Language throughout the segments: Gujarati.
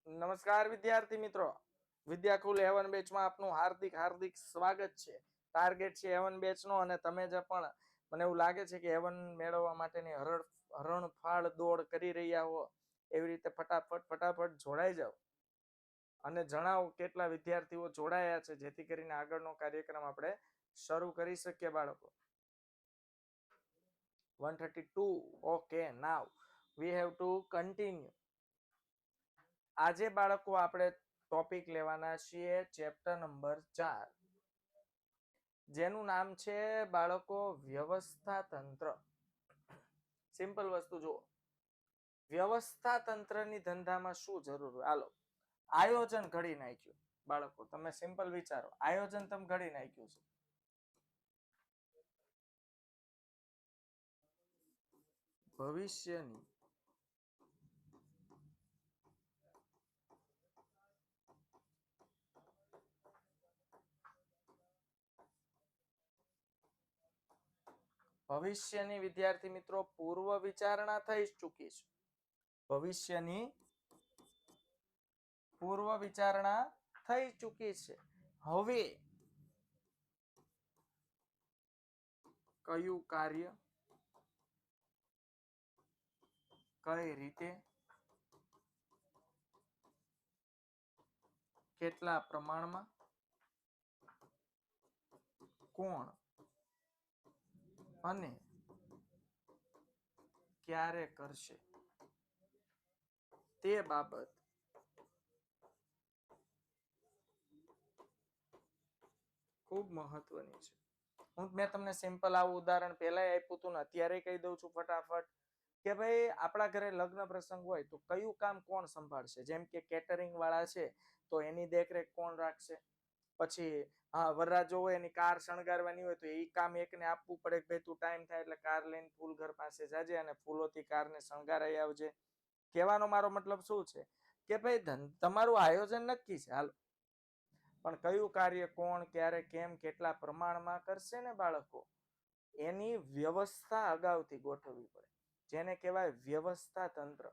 નમસ્કાર વિદ્યાર્થી મિત્રો, વિદ્યાકુલ A1 બેચમાં આપનું હાર્દિક હાર્દિક સ્વાગત છે. ટાર્ગેટ છે A1 બેચનો અને તમે જે પણ મને એવું લાગે છે કે A1 મેળવવા માટેની હરણફાળ દોડ કરી રહ્યા હો એવી રીતે ફટાફટ જોડાઈ જાઓ અને જણાવો કેટલા વિદ્યાર્થીઓ જોડાયા છે, જેથી કરીને આગળનો કાર્યક્રમ આપણે શરૂ કરી શકીએ. બાળકો 132. Okay, now we have to continue. આજે બાળકો આપણે ટોપિક લેવાના છીએ ચેપ્ટર નંબર 4, જેનું નામ છે બાળકો વ્યવસ્થા તંત્ર. સિમ્પલ વસ્તુ જુઓ, વ્યવસ્થા તંત્રની ધંધામાં શું જરૂર હોય? હાલો, આયોજન ઘડી નાખ્યું. બાળકો તમે સિમ્પલ વિચારો, આયોજન તમે ઘડી નાખ્યું છે. ભવિષ્યની વિદ્યાર્થી મિત્રો પૂર્વ વિચારણા થઈ ચૂકી છે. ભવિષ્યની પૂર્વ વિચારણા થઈ ચૂકી છે. હવે કયું કાર્ય કઈ રીતે કેટલા પ્રમાણમાં કોણ અને ક્યારે કરશે તે બાબત ખૂબ મહત્વની છે. મેં તમને સિમ્પલ આવું ઉદાહરણ પહેલા આપ્યું હતું ને અત્યારે કહી દઉં છું ફટાફટ કે ભાઈ આપણા ઘરે લગ્ન પ્રસંગ હોય તો કયું કામ કોણ સંભાળશે? જેમ કે કેટરિંગ વાળા છે તો એની દેખરેખ કોણ રાખશે? પછી વરરાજો હોય એની કાર શણગારવાની હોય તો એ કામ એકને આપવું પડે કે ભાઈ તું ટાઈમ થાય એટલે કાર લઈને ફૂલ ઘર પાસે જાજે અને ફૂલોથી કારને શણગારાઈ આવજે. કહેવાનો મારો મતલબ શું છે કે ભાઈ તમારું આયોજન નક્કી છે, હાલ, પણ કયું કાર્ય કોણ ક્યારે કેમ કેટલા પ્રમાણમાં કરશે ને બાળકો, એની વ્યવસ્થા અગાઉથી ગોઠવવી પડે, જેને કહેવાય વ્યવસ્થા તંત્ર.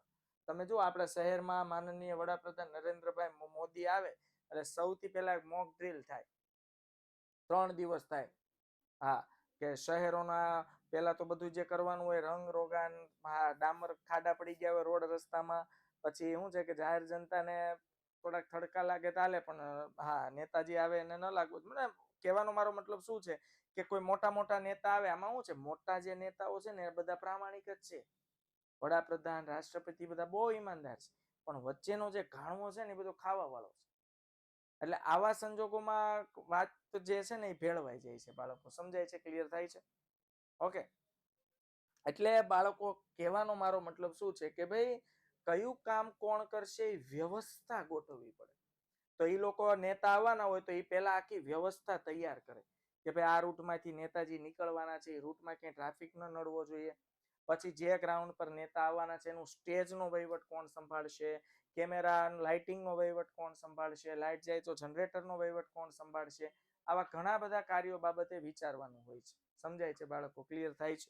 તમે જો આપણા શહેરમાં માનનીય વડાપ્રધાન નરેન્દ્રભાઈ મોદી આવે એટલે સૌથી પહેલા મોક ડ્રીલ થાય, 3 દિવસ થાય. હા, કે શહેરોના પેલા તો બધું જે કરવાનું હોય રંગ રોગાન, ડામર ખાડા પડી ગયા હોય રોડ રસ્તામાં, પછી શું છે કે જાહેર જનતાને થોડાક થડકા લાગે ચાલે, પણ હા નેતાજી આવે એને ન લાગવું. મને કહેવાનો મારો મતલબ શું છે કે કોઈ મોટા નેતા આવે, આમાં શું છે મોટા જે નેતાઓ છે ને એ બધા પ્રામાણિક જ છે. વડાપ્રધાન રાષ્ટ્રપતિ બધા બહુ ઈમાનદાર છે, પણ વચ્ચેનો જે ઘાણવો છે ને એ બધો ખાવા વાળો છે. એટલે આવા સંજોગોમાં વાત જે છે ને એ ભેળવાઈ જાય છે. બાળકો સમજાય છે? ક્લિયર થાય છે? ઓકે, એટલે બાળકો કહેવાનો મારો મતલબ શું છે કે ભાઈ કયું કામ કોણ કરશે એ વ્યવસ્થા ગોઠવવી પડે. તો એ લોકો નેતા આવવાના હોય તો એ પહેલા આખી વ્યવસ્થા તૈયાર કરે કે ભાઈ આ રૂટમાંથી નેતાજી નીકળવાના છે, એ રૂટમાં ક્યાંય ટ્રાફિક ન નડવો જોઈએ. પછી જે ગ્રાઉન્ડ પર નેતા આવવાના છે એનું સ્ટેજનો વહીવટ કોણ સંભાળશે, કેમેરા લાઇટિંગનો વહીવટ કોણ સંભાળશે, લાઇટ જાય તો જનરેટરનો વહીવટ કોણ સંભાળશે. આવા ઘણા બધા કાર્યો બાબતે વિચારવાનું હોય છે. સમજાય છે બાળકો? ક્લિયર થાય છે?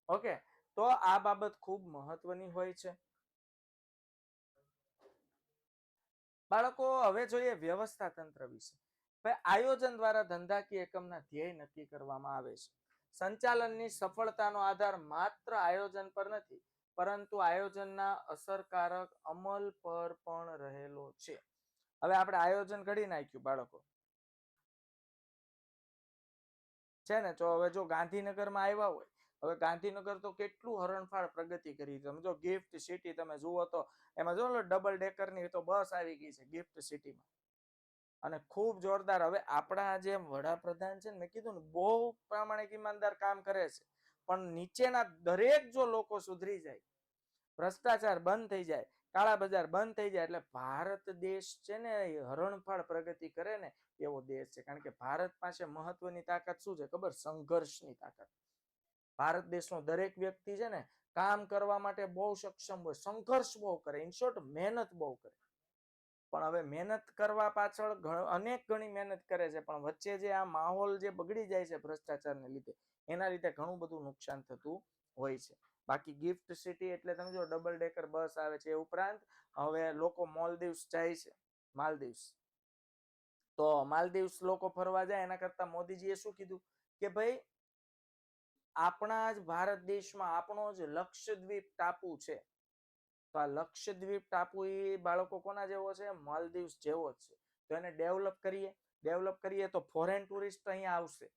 ઓકે, તો આ બાબત ખૂબ મહત્વની હોય છે. બાળકો હવે જોઈએ વ્યવસ્થા તંત્ર વિશે. આયોજન દ્વારા ધંધાકીય એકમના ધ્યેય નક્કી કરવામાં આવે છે. સંચાલનની સફળતાનો આધાર માત્ર આયોજન પર નથી, પરંતુ આયોજનના અસરકારક અમલ પર પણ રહેલો છે. હવે આપણે આયોજન ઘડી નાખ્યું બાળકો છે ને, તો હવે જો ગાંધીનગરમાં આવ્યા હોય, હવે ગાંધીનગર તો કેટલું હરણફાળ પ્રગતિ કરી. તમે જો ગિફ્ટ સિટી તમે જુઓ તો એમાં જો ડબલ ડેકરની તો બસ આવી ગઈ છે ગિફ્ટ સિટીમાં, અને ખૂબ જોરદાર. હવે આપણા જે વડાપ્રધાન છે ને, મેં કીધું ને બહુ પ્રામાણિક ઈમાનદાર કામ કરે છે, પણ નીચેના દરેક જો લોકો સુધરી જાય, ભ્રષ્ટાચાર બંધ થઈ જાય, કાળા બજાર બંધ થઈ જાય, એટલે ભારત દેશ છે ને હરણફાળ પ્રગતિ કરે ને એવો દેશ છે. કારણ કે ભારત પાસે મહત્વની તાકાત શું છે ખબર? સંઘર્ષની તાકાત. ભારત દેશનો દરેક વ્યક્તિ છે ને કામ કરવા માટે બહુ સક્ષમ હોય, સંઘર્ષ બહુ કરે, ઇન શોર્ટ મહેનત બહુ કરે. પણ હવે મહેનત કરવા પાછળ અનેક ઘણી મહેનત કરે છે, પણ વચ્ચે જે આ માહોલ જે બગડી જાય છે ભ્રષ્ટાચારને લીધે, એના લીધે ઘણું બધું નુકસાન થતું હોય છે. બાકી ગિફ્ટ સિટી એટલે તમે જો ડબલ ડેકર બસ આવે છે. એ ઉપરાંત હવે લોકો માલદીવ્સ જાય છે. માલદીવ્સ, તો માલદીવ્સ લોકો ફરવા જાય એના કરતા મોદીજીએ શું કીધું કે ભાઈ આપણા જ ભારત દેશમાં આપણો જ લક્ષદ્વીપ ટાપુ છે, તો આ લક્ષદ્વીપ ટાપુ એ બાળકો કોના જેવો છે? માલદીવ્સ જેવો જ છે. તો એને ડેવલપ કરીએ તો ફોરેન ટુરિસ્ટ અહીંયા આવશે.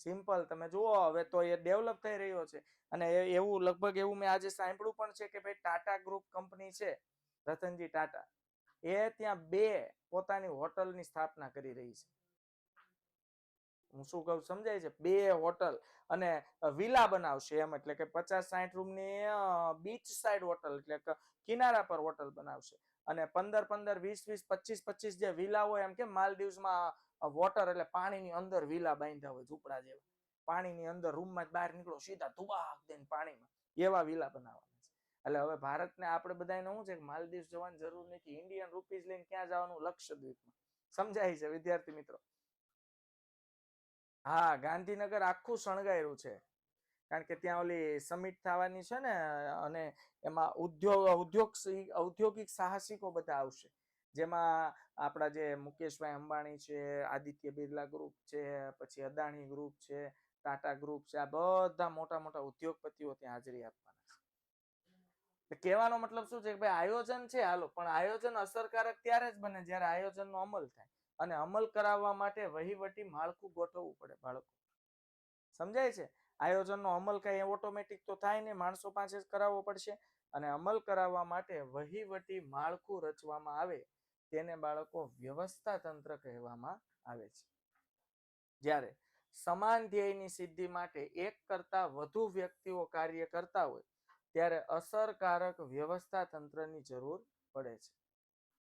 સિમ્પલ, તમે જુઓ હવે તો એ ડેવલપ થઈ રહ્યો છે. અને એવું લગભગ એવું મેં આજે સાંભળ્યું પણ છે કે ભાઈ ટાટા ગ્રુપ કંપની છે, રતનજી ટાટા, એ ત્યાં 2 પોતાની હોટલની સ્થાપના કરી રહી છે. હું શું કહું સમજાય છે? 2 હોટલ અને વિલા બનાવશે એમ, એટલે કે 50-60 રૂમની બીચ સાઈડ હોટલ, એટલે કિનારા પર હોટલ બનાવશે. અને 15-15, 20-20, 25-25 જે વિલા હોય, એમ કે માલદીવ્સમાં વોટર એટલે પાણીની અંદર વિલા બાંધ્યા હોય ઝૂંપડા જેવા, પાણીની અંદર, રૂમમાં બહાર નીકળો સીધા ધુબાક દઈને પાણીમાં, એવા વિલા બનાવવાના છે. એટલે હવે ભારતને આપણે બધાને શું છે કે માલદીવ્સ જવાની જરૂર નથી. ઇન્ડિયન રૂપીઝ લઈને ક્યાં જવાનું? લક્ષદ્વીપમાં. સમજાય છે વિદ્યાર્થી મિત્રો? હા, ગાંધીનગર આખું શણગાર્યું છે, કારણ કે ત્યાં ઓલી સમિટ થવાની છે ને, અને એમાં ઔદ્યોગિક સાહસિકો બધા આવશે, જેમાં આપણા જે મુકેશભાઈ અંબાણી છે, આદિત્ય બિરલા ગ્રુપ છે, પછી અદાણી ગ્રુપ છે, ટાટા ગ્રુપ છે, આ બધા મોટા મોટા ઉદ્યોગપતિઓ ત્યાં હાજરી આપવાના છે. કહેવાનો મતલબ શું છે કે ભાઈ આયોજન છે, હાલો, પણ આયોજન અસરકારક ત્યારે જ બને જ્યારે આયોજનનો અમલ થાય, અને અમલ કરાવવા માટે વહીવટી માળખું ગોઠવવું પડે બાળકો. સમજાય છે? આયોજનનો અમલ કઈ ઓટોમેટિક તો થાય ને, માણસો પાસે જ કરાવવો પડશે. અને અમલ કરાવવા માટે વહીવટી માળખું રચવામાં આવે, તેને બાળકો વ્યવસ્થા તંત્ર કહેવામાં આવે છે. જ્યારે સમાન ધ્યેયની સિદ્ધિ માટે એક કરતા વધુ વ્યક્તિઓ કાર્ય કરતા હોય ત્યારે અસરકારક વ્યવસ્થા તંત્રની જરૂર પડે છે.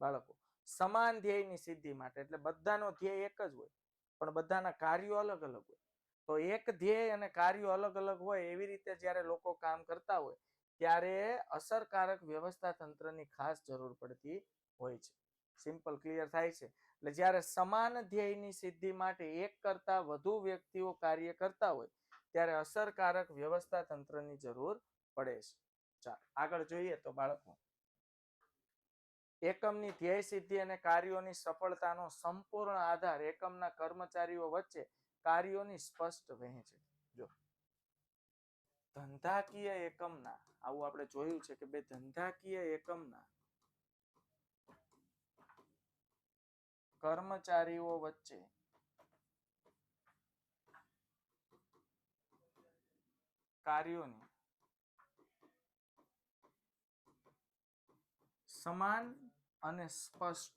બાળકો, સમાન ધ્યેયની સિદ્ધિ માટે એટલે બધાનો ધ્યેય એક જ હોય, પણ બધાના કાર્યો અલગ અલગ હોય. તો એક ધ્યેય અને કાર્યો અલગ અલગ હોય એવી રીતે જ્યારે લોકો કામ કરતા હોય ત્યારે અસરકારક વ્યવસ્થા તંત્રની ખાસ જરૂર પડતી હોય છે. સિમ્પલ, ક્લિયર થાય છે? એટલે જ્યારે સમાન ધ્યેયની સિદ્ધિ માટે એક કરતા વધુ વ્યક્તિઓ કાર્ય કરતા હોય ત્યારે અસરકારક વ્યવસ્થા તંત્રની જરૂર પડે છે. ચાલો આગળ જોઈએ તો બાળકો, એકમની ધ્યેય સિદ્ધિ અને કાર્યોની સફળતાનો સંપૂર્ણ આધાર એકમના કર્મચારીઓ વચ્ચે કાર્યોની સ્પષ્ટ વહેંચણી. જો ધંધાકીય એકમના, આવું આપણે જોયું છે કે બે ધંધાકીય એકમના કર્મચારીઓ વચ્ચે કાર્યોની સમાન અને સ્પષ્ટ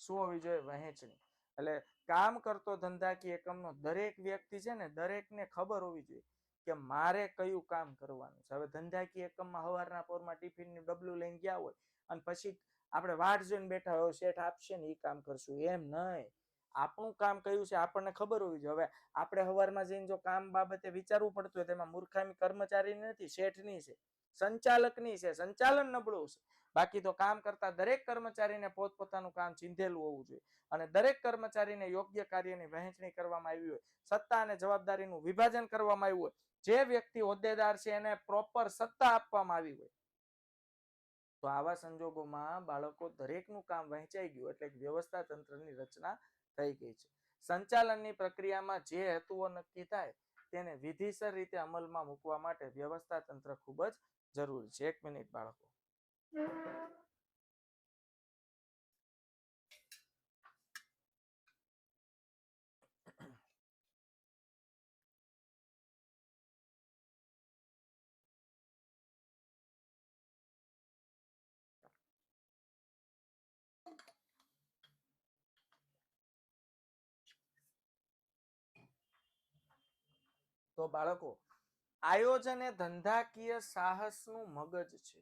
શું હોવી જોઈએ? વહેંચણી. એટલે કામ કરતો ધંધાકીય એકમનો દરેક વ્યક્તિ છે ને, દરેકને ખબર હોવી જોઈએ કે મારે કયું કામ કરવાનું છે. હવે ધંધાકીય એકમમાં સવારના પોરમાં ટિફિનનું ડબલું લઈને ગયા હોય અને પછી આપણે વાટ જોઈને બેઠા હોય, શેઠ આપશે ને એ કામ કરશું, એમ નહીં. આપણું કામ કયું છે આપણને ખબર હોવી જોઈએ. હવે આપણે સવારમાં જઈને જો કામ બાબતે વિચારવું પડતું હોય, તેમાં મૂર્ખામી કર્મચારીની નથી, શેઠની છે, સંચાલકની છે, સંચાલન નબળું છે. બાકી તો કામ કરતા દરેક કર્મચારીને પોતપોતાનું કામ ચીંધેલું હોવું જોઈએ, અને દરેક કર્મચારીને યોગ્ય કાર્યની વહેંચણી કરવામાં આવી હોય, સત્તા અને જવાબદારીનું વિભાજન કરવામાં આવ્યું હોય, જે વ્યક્તિ હોદ્દેદાર છે એને પ્રોપર સત્તા આપવામાં આવી હોય. તો આવા સંજોગોમાં બાળકો દરેકનું કામ વહેંચાઈ ગયું એટલે વ્યવસ્થા તંત્રની રચના થઈ ગઈ છે. સંચાલનની પ્રક્રિયામાં જે હેતુઓ નક્કી થાય તેને વિધિસર રીતે અમલમાં મૂકવા માટે વ્યવસ્થા તંત્ર ખૂબ જ જરૂરી છે. 1 મિનિટ બાળકો. તો બાળકો, આયોજન એ ધંધાકીય સાહસનું મગજ છે,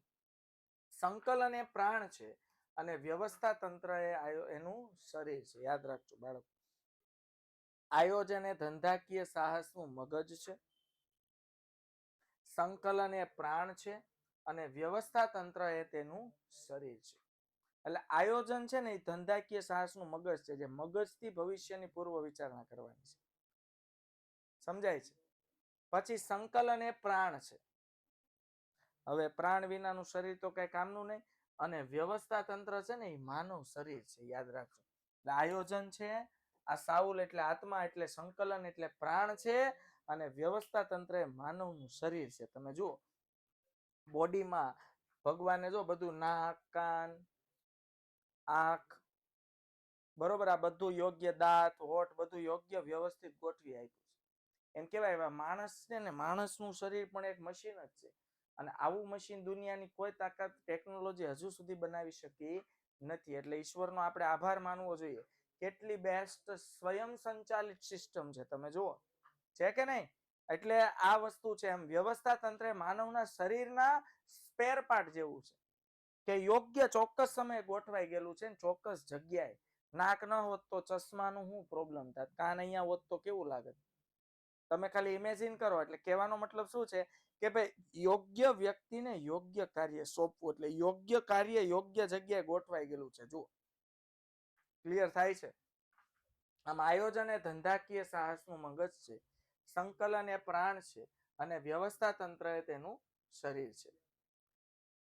સંકલન એ પ્રાણ છે, અને વ્યવસ્થા તંત્ર એ એનું શરીર છે. યાદ રાખજો બાળકો, આયોજન એ ધંધાકીય સાહસનું મગજ છે, સંકલન એ પ્રાણ છે, અને વ્યવસ્થા તંત્ર એ તેનું શરીર છે. એટલે આયોજન છે ને એ ધંધાકીય સાહસનું મગજ છે, જે મગજથી ભવિષ્યની પૂર્વ વિચારણા કરવાની છે. સમજાય છે? પછી સંકલન એ પ્રાણ છે. હવે પ્રાણ વિનાનું શરીર તો કઈ કામનું નહીં, અને વ્યવસ્થા તંત્ર છે ને એ માનવ શરીર છે, યાદ રાખજો. એટલે આયોજન છે, આ સાઉલ એટલે આત્મા, એટલે સંકલન એટલે પ્રાણ છે, અને વ્યવસ્થા તંત્ર એ માનવનું શરીર છે. તમે જુઓ બોડીમાં ભગવાને જો બધું નાક, કાન, આંખ, બરોબર, આ બધું યોગ્ય, દાંત, હોઠ, બધું યોગ્ય વ્યવસ્થિત ગોઠવી આપ્યું છે. એમ કેવાય માણસ છે ને, માણસનું શરીર પણ એક મશીન જ છે, અને આવું મશીન દુનિયાની કોઈ તાકાત ટેકનોલોજી હજુ સુધી બનાવી શકી નથી. એટલે ઈશ્વરનો આપણે આભાર માનવો જોઈએ. કેટલી બેસ્ટ સ્વયં સંચાલિત સિસ્ટમ છે, તમે જુઓ, છે કે નહીં? એટલે આ વસ્તુ છે. એમ વ્યવસ્થા તંત્ર માનવના શરીરના સ્પેર પાર્ટ જેવું છે, કે યોગ્ય ચોક્કસ સમયે ગોઠવાઈ ગયેલું છે, ચોક્કસ જગ્યાએ. નાક ન હોત તો ચશ્માનું શું પ્રોબ્લેમ થાય? કાન અહીંયા હોત તો કેવું લાગે? તમે ખાલી ઇમેજિન કરો. એટલે કહેવાનો મતલબ શું છે કે ભાઈ યોગ્ય વ્યક્તિને યોગ્ય કાર્ય સોંપવું, એટલે યોગ્ય કાર્ય યોગ્ય જગ્યાએ ગોઠવાઈ ગયેલું છે. જુઓ, ક્લિયર થાય છે? આમ આયોજન એ ધંધાકીય સાહસનું મગજ છે, સંકલન એ પ્રાણ છે, અને વ્યવસ્થા તંત્ર એ તેનું શરીર છે.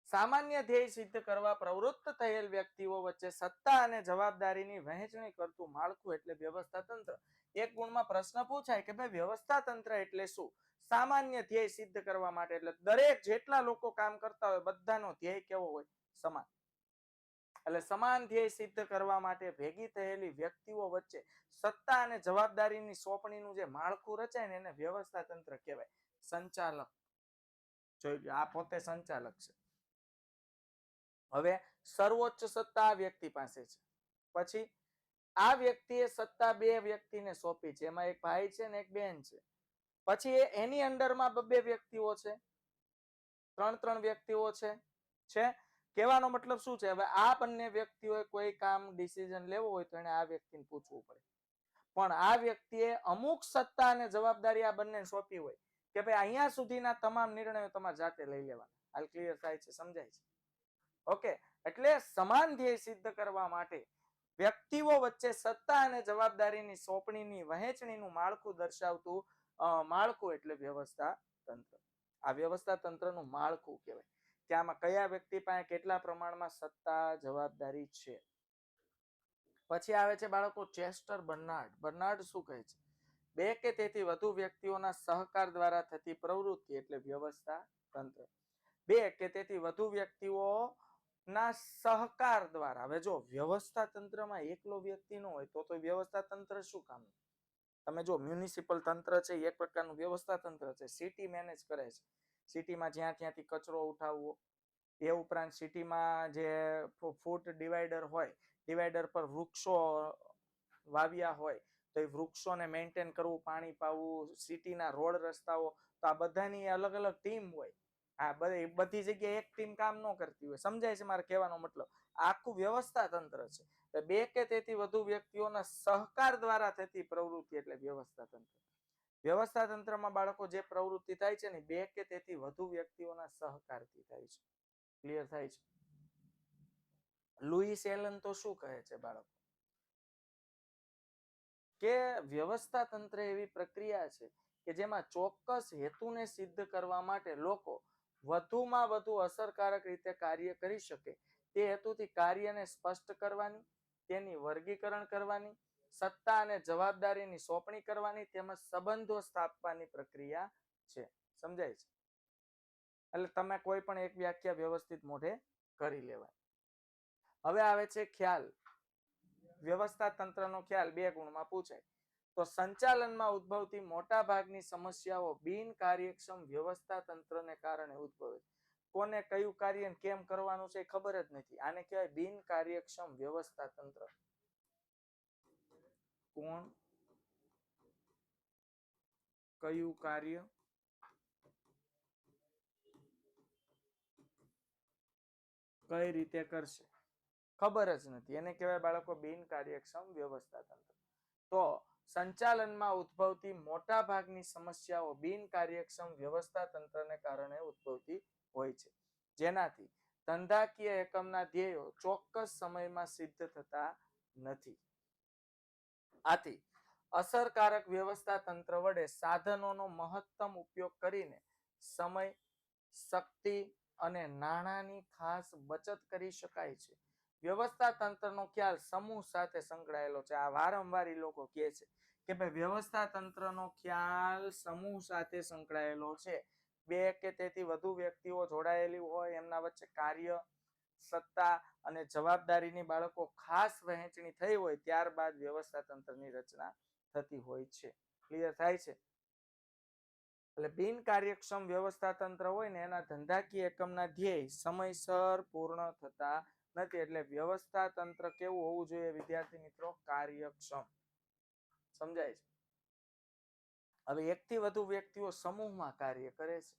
સામાન્ય ધ્યેય સિદ્ધ કરવા પ્રવૃત્ત થયેલ વ્યક્તિઓ વચ્ચે સત્તા અને જવાબદારીની વહેંચણી કરતું માળખું એટલે વ્યવસ્થા તંત્ર. એક ગુણમાં પ્રશ્ન પૂછાય કે ભાઈ વ્યવસ્થા તંત્ર એટલે શું? સામાન્ય ધ્યેય સિદ્ધ કરવા માટે, એટલે દરેક જેટલા લોકો કામ કરતા હોય બધાનો ધ્યેય કેવો હોય? સમાન. એટલે સમાન ધ્યેય સિદ્ધ કરવા માટે ભેગી થયેલી વ્યક્તિઓ વચ્ચે સત્તા અને જવાબદારીની સોંપણીનું જે માળખું રચાય ને એને વ્યવસ્થા તંત્ર કહેવાય. સંચાલક જોઈ, આ પોતે સંચાલક છે. હવે સર્વોચ્ચ સત્તા આ વ્યક્તિ પાસે છે. પછી આ વ્યક્તિએ સત્તા બે વ્યક્તિને સોંપી છે, એમાં એક ભાઈ છે ને એક બેન છે. પછી એની અંડરમાં બે વ્યક્તિઓ છે, ત્રણ વ્યક્તિઓ છે. કહેવાનો મતલબ શું છે? હવે આ બંને વ્યક્તિઓએ કોઈ કામ ડિસિઝન લેવો હોય તો એને આ વ્યક્તિને પૂછવું પડે. પણ આ વ્યક્તિએ અમુક સત્તા અને જવાબદારી આ બંને સોંપી હોય કે ભાઈ અહીંયા સુધીના તમામ નિર્ણયો તમારે જાતે લઈ લેવાના. હાલ ક્લિયર થાય છે? સમજાય છે? ઓકે. એટલે સમાન ધ્યેય સિદ્ધ કરવા માટે વ્યક્તિઓ વચ્ચે સત્તા અને જવાબદારીની સોંપણીની વહેંચણીનું માળખું દર્શાવતું માળખું એટલે વ્યવસ્થા તંત્ર. આ વ્યવસ્થા તંત્રનું માળખું કહેવાય કે આમાં કયા વ્યક્તિ પાસે કેટલા પ્રમાણમાં સત્તા જવાબદારી છે. પછી આવે છે બાળકો ચેસ્ટર બર્નાર્ડ. બર્નાર્ડ શું કહે છે? બે કે તેથી વધુ વ્યક્તિઓના સહકાર દ્વારા થતી પ્રવૃત્તિ એટલે વ્યવસ્થા તંત્ર. બે કે તેથી વધુ વ્યક્તિઓ ના સહકાર દ્વારા. હવે જો વ્યવસ્થા તંત્રમાં એકલો વ્યક્તિ ન હોય તો વ્યવસ્થા તંત્ર શું કામ? તમે જો મ્યુનિસિપલ તંત્ર છે એક પ્રકારનું વ્યવસ્થા તંત્ર છે. સિટી મેનેજ કરે છે. સિટીમાં જ્યાં ત્યાંથી કચરો ઉઠાવવો, એ ઉપરાંત સિટીમાં જે ફૂટ ડિવાઈડર હોય, ડિવાઈડર પર વૃક્ષો વાવ્યા હોય તો એ વૃક્ષોને મેન્ટેન કરવું, પાણી પાવું, સિટીના રોડ રસ્તાઓ, તો આ બધાની અલગ અલગ ટીમ હોય. આ બધી જગ્યાએ એક ટીમ કામ ન કરતી હોય. સમજાય છે મારે કહેવાનો મતલબ? આખું વ્યવસ્થા તંત્ર છે. બે કે તેથી વધુ વ્યક્તિઓના સહકાર દ્વારા થતી પ્રવૃત્તિ એટલે વ્યવસ્થા તંત્ર. વ્યવસ્થા તંત્રમાં બાળકો જે પ્રવૃત્તિ થાય છે ને બે કે તેથી વધુ વ્યક્તિઓના સહકારથી થાય છે. ક્લિયર થાય છે? લુઈસ એલન તો શું કહે છે બાળકો? કે વ્યવસ્થા તંત્ર એવી પ્રક્રિયા છે કે જેમાં ચોક્કસ હેતુને સિદ્ધ કરવા માટે લોકો વધુમાં વધુ અસરકારક રીતે કાર્ય કરી શકે તે હેતુથી કાર્યને સ્પષ્ટ કરવાની, તેની વર્ગીકરણ કરવાની, સત્તા અને જવાબદારીની સોંપણી કરવાની, તેમજ સંબંધો સ્થાપવાની પ્રક્રિયા છે. સમજાય છે? એટલે તમે કોઈ પણ એક વ્યાખ્યા વ્યવસ્થિત મોઢે કરી લેવાય. હવે આવે છે ખ્યાલ. વ્યવસ્થા તંત્રનો ખ્યાલ બે ગુણમાં પૂછાય તો સંચાલનમાં ઉદ્ભવતી મોટા ભાગની સમસ્યાઓ બિનકાર્યક્ષમ વ્યવસ્થા તંત્રને કારણે ઉદ્ભવે છે. કોને કયું કાર્ય કેમ કરવાનું છે ખબર જ નથી. આને કહેવાય બિનકાર્યક્ષમ વ્યવસ્થા તંત્ર. કોણ કયું કાર્ય કઈ રીતે કરશે ખબર જ નથી, એને કહેવાય બાળકો બિનકાર્યક્ષમ વ્યવસ્થા તંત્ર. તો સંચાલનમાં ઉદ્ભવતી મોટા ભાગની સમસ્યાઓ બિનકાર્યક્ષમ વ્યવસ્થા તંત્રને કારણે ઉદ્ભવતી હોય છે, જેનાથી ધંધાકીય એકમના ધ્યેયો ચોક્કસ સમયમાં સિદ્ધ થતા નથી. આથી અસરકારક વ્યવસ્થા તંત્ર વડે સાધનોનો મહત્તમ ઉપયોગ કરીને સમય, શક્તિ, અને નાણાંની ખાસ બચત કરી શકાય છે. વ્યવસ્થા તંત્રનો ખ્યાલ સમૂહ સાથે સંકળાયેલો છે. આ વારંવાર એ લોકો કહે છે કે ભાઈ વ્યવસ્થા તંત્રનો ખ્યાલ સમૂહ સાથે સંકળાયેલો છે. બે કે તેથી વધુ વ્યક્તિઓ જોડાયેલી હોય, એમના વચ્ચે કાર્ય, સત્તા અને જવાબદારીની બાળકો ખાસ વહેંચણી થઈ હોય ત્યારબાદ વ્યવસ્થા તંત્રની રચના થતી હોય છે. ક્લિયર થાય છે? એટલે બિન કાર્યક્ષમ વ્યવસ્થા તંત્ર હોય ને એના ધંધાકીય એકમના ધ્યેય સમયસર પૂર્ણ થતા નથી. એટલે વ્યવસ્થા તંત્ર કેવું હોવું જોઈએ વિદ્યાર્થી મિત્રો? કાર્યક્ષમ. સમજાય છે? હવે એકથી વધુ વ્યક્તિઓ સમૂહમાં કાર્ય કરે છે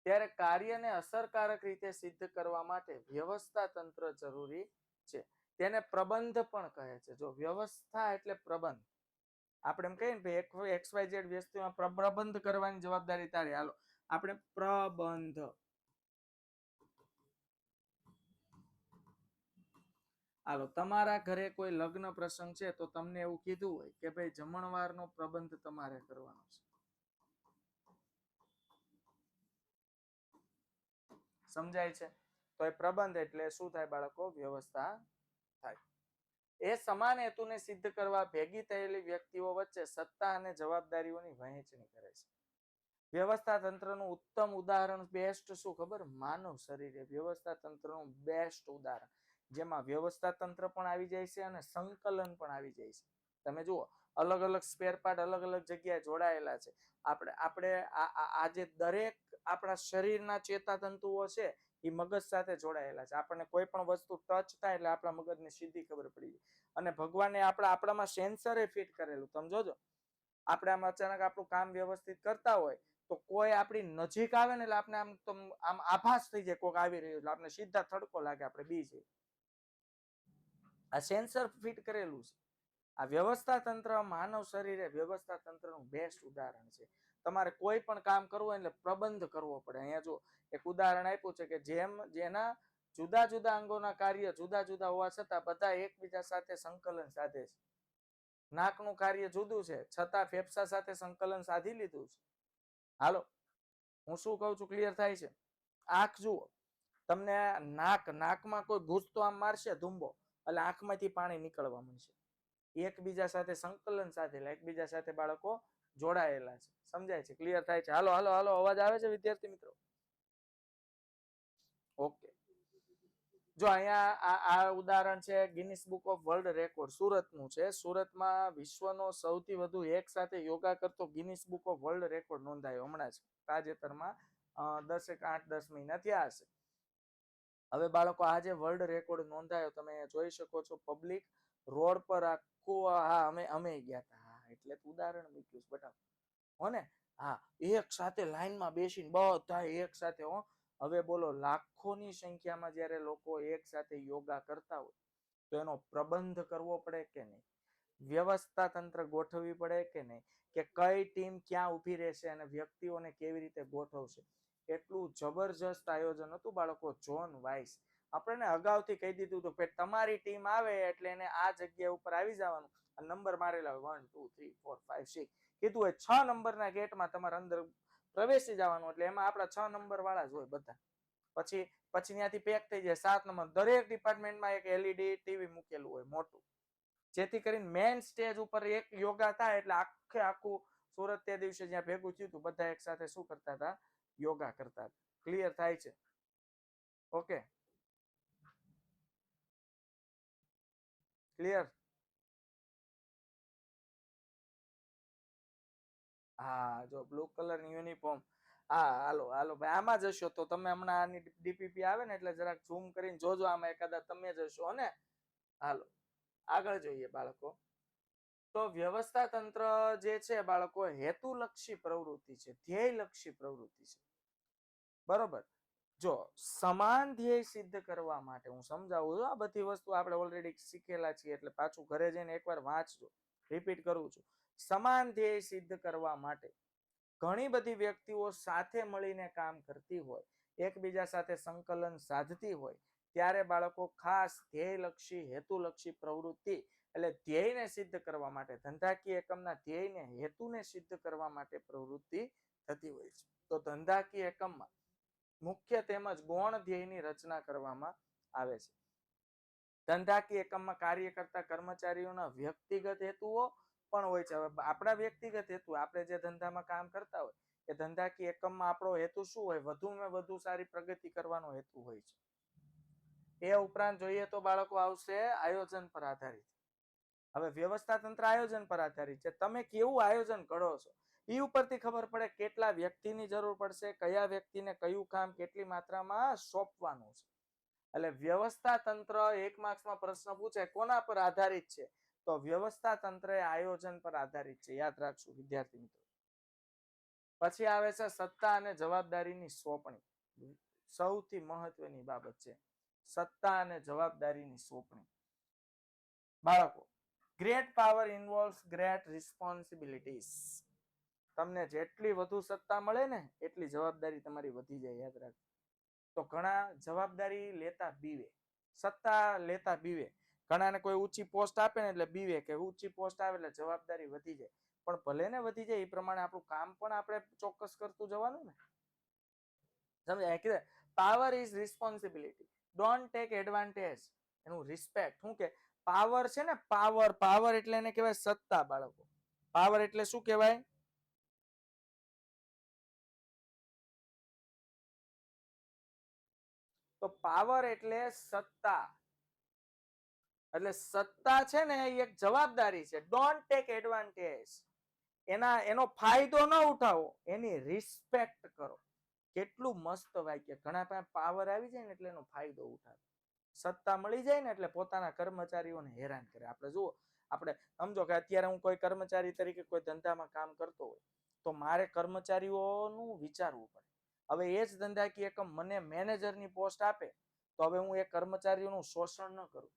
ત્યારે કાર્યને અસરકારક રીતે સિદ્ધ કરવા માટે વ્યવસ્થા તંત્ર જરૂરી છે. તેને પ્રબંધ પણ કહે છે. જો વ્યવસ્થા એટલે પ્રબંધ. આપણે એમ કહીએ ને XYZ વ્યક્તિમાં પ્રબંધ કરવાની જવાબદારી તારી. હાલો આપણે પ્રબંધ. હાલો તમારા ઘરે કોઈ લગ્ન પ્રસંગ છે તો તમને એવું કીધું હોય કે ભાઈ જમણવારનો પ્રબંધ તમારે કરવાનો છે. સમજાય છે? તો એ પ્રબંધ એટલે શું થાય બાળકો? વ્યવસ્થા થાય. એ સમાન હેતુને સિદ્ધ કરવા ભેગી થયેલી વ્યક્તિઓ વચ્ચે સત્તા અને જવાબદારીઓની વહેંચણી કરે છે. વ્યવસ્થા તંત્રનું ઉત્તમ ઉદાહરણ બેસ્ટ શું ખબર? માનવ શરીર એ વ્યવસ્થા તંત્રનું બેસ્ટ ઉદાહરણ, જેમાં વ્યવસ્થા તંત્ર પણ આવી જાય છે અને સંકલન પણ આવી જાય છે. તમે જુઓ અલગ અલગ સ્પેર પાર્ટ અલગ અલગ જગ્યાએ જોડાયેલા છે. આપણે આજે દરેક આપણા શરીરના ચેતાતંતુઓ છે એ મગજ સાથે જોડાયેલા છે. આપણને કોઈ પણ વસ્તુ ટચ થાય એટલે આપણા મગજને સીધી ખબર પડી જાય. અને ભગવાને આપણામાં સેન્સરે ફિટ કરેલું. તમે જોજો આપણે આમ અચાનક આપણું કામ વ્યવસ્થિત કરતા હોય તો કોઈ આપણી નજીક આવે ને એટલે આપણે આમ આભાસ થઈ જાય કોઈક આવી રહ્યું, એટલે આપણે સીધા થડકો લાગે, આપણે બી જઈએ. આ સેન્સર ફિટ કરેલું છે. આ વ્યવસ્થા તંત્ર માનવ શરીરે વ્યવસ્થા તંત્રનું બેસ્ટ ઉદાહરણ છે. તમારે કોઈ પણ કામ કરવું હોય એટલે પ્રબંધ કરવો પડે. અહીંયા જો એક ઉદાહરણ આપ્યું છે કે જેના જુદા જુદા અંગોના કાર્ય જુદા જુદા હોવા છતાં બધા એકબીજા સાથે સંકલન સાધે છે. નાકનું કાર્ય જુદું છે છતાં ફેફસા સાથે સંકલન સાધી લીધું છે. હાલો હું શું કહું છું ક્લિયર થાય છે? આંખ જુઓ, તમને નાકમાં કોઈ ઘૂસતો આમ મારશે ધુંબો એટલે આંખમાંથી પાણી નીકળવા મળશે. એકબીજા સાથે સંકલન સાધેલા, એકબીજા સાથે બાળકો જોડાયેલા છે. સમજાય છે? ક્લિયર થાય છે? હાલો હાલો હાલો અવાજ આવે છે વિદ્યાર્થી મિત્રો? ઓકે. જો અહીંયા આ ઉદાહરણ છે Guinness book of world record સુરતનું છે. સુરતમાં વિશ્વનો સૌથી વધુ એક સાથે યોગા કરતો Guinness book of world record નોંધાયો હમણાં જ તાજેતરમાં 8-10 મહિના થયા હશે. હવે બાળકો આ જે વર્લ્ડ રેકોર્ડ નોંધાયો તમે જોઈ શકો છો. પબ્લિક રોડ પર આખું અમે ગયા હતા. હા એટલે ઉદાહરણ મૂક્યું બટા હો ને. હા એક સાથે લાઈનમાં બેસીને બધા એક સાથે હો. હવે બોલો લાખોની સંખ્યામાં જ્યારે લોકો એક સાથે યોગા કરતા હોય તો એનો પ્રબંધ કરવો પડે કે નહીં? વ્યવસ્થા તંત્ર ગોઠવવી પડે કે નહીં? કે કઈ ટીમ ક્યાં ઊભી રહેશે અને વ્યક્તિઓને કેવી રીતે ગોઠવશે? એટલું જબરજસ્ત આયોજન હતું બાળકો. જોન વાઇસ આપણને અગાઉથી કહી દીધું હતું કે તમારી ટીમ આવે એટલે એને આ જગ્યા ઉપર આવી જવાનું. નંબર મારેલા 1 2 3 4 5 6 કીધું હોય 6 નંબરના ગેટમાં તમારે અંદર પ્રવેશી જવાનું. એટલે એમાં આપણા 6 નંબર વાળા જ હોય બધા. પછી ત્યાંથી પેક થઈ જાય 7 નંબર. દરેક ડિપાર્ટમેન્ટમાં એક LED ટીવી મૂકેલું હોય મોટું, જેથી કરીને મેઇન સ્ટેજ ઉપર એક યોગા થાય એટલે આખું સુરત તે દિવસે જ્યાં ભેગું થયું હતું બધા એક સાથે શું કરતા હતા? યોગા કરતા હતા. ક્લિયર થાય છે? Okay clear? હા જો બ્લુ કલરની યુનિફોર્મ. હા હાલો હાલો ભાઈ આમાં જશો તો તમે હમણાં આની ડીપીપી આવે ને એટલે જરાક ઝૂમ કરીને જોજો. આમાં એકાદા તમે જશો ને. હાલો આગળ જોઈએ બાળકો. તો વ્યવસ્થા તંત્ર જે છે બાળકો હેતુલક્ષી પ્રવૃત્તિ છે, ધ્યેયલક્ષી પ્રવૃત્તિ છે. બરોબર. જો સમાન ધ્યેય સિદ્ધ કરવા માટે હું સમજાવું છું. આ બધી વસ્તુ આપણે ઓલરેડી શીખેલા છીએ એટલે પાછું ઘરે જઈને એકવાર વાંચજો. રિપીટ કરું છું. સમાન ધ્યેય સિદ્ધ કરવા માટે ઘણી બધી વ્યક્તિઓ સાથે મળીને કામ કરતી હોય, એકબીજા સાથે સંકલન સાધતી હોય ત્યારે બાળકો ખાસ ધ્યેયલક્ષી હેતુલક્ષી પ્રવૃત્તિ એટલે ધ્યેયને સિદ્ધ કરવા માટે ધંધાકીય એકમના ધ્યેયને હેતુને સિદ્ધ કરવા માટે પ્રવૃત્તિ થતી હોય છે. તો ધંધાકીય એકમમાં મુખ્ય તેમજ ગૌણ ધ્યેયની રચના કરવામાં આવે છે. ધંધાકીય એકમમાં કાર્ય કરતા કર્મચારીઓના વ્યક્તિગત હેતુઓ પણ હોય છે. હવે આપણા વ્યક્તિગત હેતુ, આપણે જે ધંધામાં કામ કરતા હોય એ ધંધાકીય એકમમાં આપણો હેતુ શું હોય? વધુમાં વધુ સારી પ્રગતિ કરવાનો હેતુ હોય છે. એ ઉપરાંત જોઈએ તો બાળકો આવશે આયોજન પર આધારિત. હવે વ્યવસ્થા તંત્ર આયોજન પર આધારિત છે. તમે કેવું આયોજન કરો છો એ ઉપરથી ખબર પડે કેટલા વ્યક્તિની જરૂર પડશે, કયા વ્યક્તિને કયું કામ કેટલી માત્રામાં સોંપવાનું છે. એટલે વ્યવસ્થા તંત્ર 1 માર્ક્સમાં પ્રશ્ન પૂછે કોના પર આધારિત છે? તો વ્યવસ્થા તંત્ર એ આયોજન પર આધારિત છે. યાદ રાખજો વિદ્યાર્થી મિત્રો. પછી આવે છે સત્તા અને જવાબદારીની સોંપણી. સૌથી મહત્વની બાબત છે સત્તા અને જવાબદારીની સોંપણી. બાળકો, ગ્રેટ પાવર ઇન્વોલ્વ્સ ગ્રેટ રિસ્પોન્સિબિલિટીઝ. તમને જેટલી વધુ સત્તા મળે ને એટલી જવાબદારી તમારી વધી જાય. યાદ રાખજો. તો ઘણા જવાબદારી લેતા બીવે, સત્તા લેતા બીવે. ઘણાને કોઈ ઊંચી પોસ્ટ આપે ને એટલે બીવે કે ઊંચી પોસ્ટ આવે એટલે જવાબદારી વધી જાય. પણ ભલે ને વધી જાય એ પ્રમાણે આપણું કામ પણ આપણે ચોક્કસ કરતું જવાનું ને. સમજાય કે power is responsibility, don't take advantage. એનું રિસ્પેક્ટ. શું કે પાવર છે ને, પાવર, પાવર એટલે એને કહેવાય સત્તા. બાળકો, પાવર એટલે શું કહેવાય? તો પાવર એટલે સત્તા. એટલે સત્તા છે ને એ એક જવાબદારી છે. Don't take advantage. એનો ફાયદો ન ઉઠાવો, એની રિસ્પેક્ટ કરો. કેટલું મસ્ત વાક્ય. ઘણા પાસે પાવર આવી જાય ને એટલે એનો ફાયદો ઉઠાવે. સત્તા મળી જાય ને એટલે પોતાના કર્મચારીઓને હેરાન કરે. આપણે જુઓ, આપણે સમજો કે અત્યારે હું કોઈ કર્મચારી તરીકે કોઈ ધંધામાં કામ કરતો હોય તો મારે કર્મચારીઓનું વિચારવું પડે. હવે એ જ ધંધાકીય એકમ મને મેનેજરની પોસ્ટ આપે તો હવે હું એ કર્મચારીઓનું શોષણ ન કરું.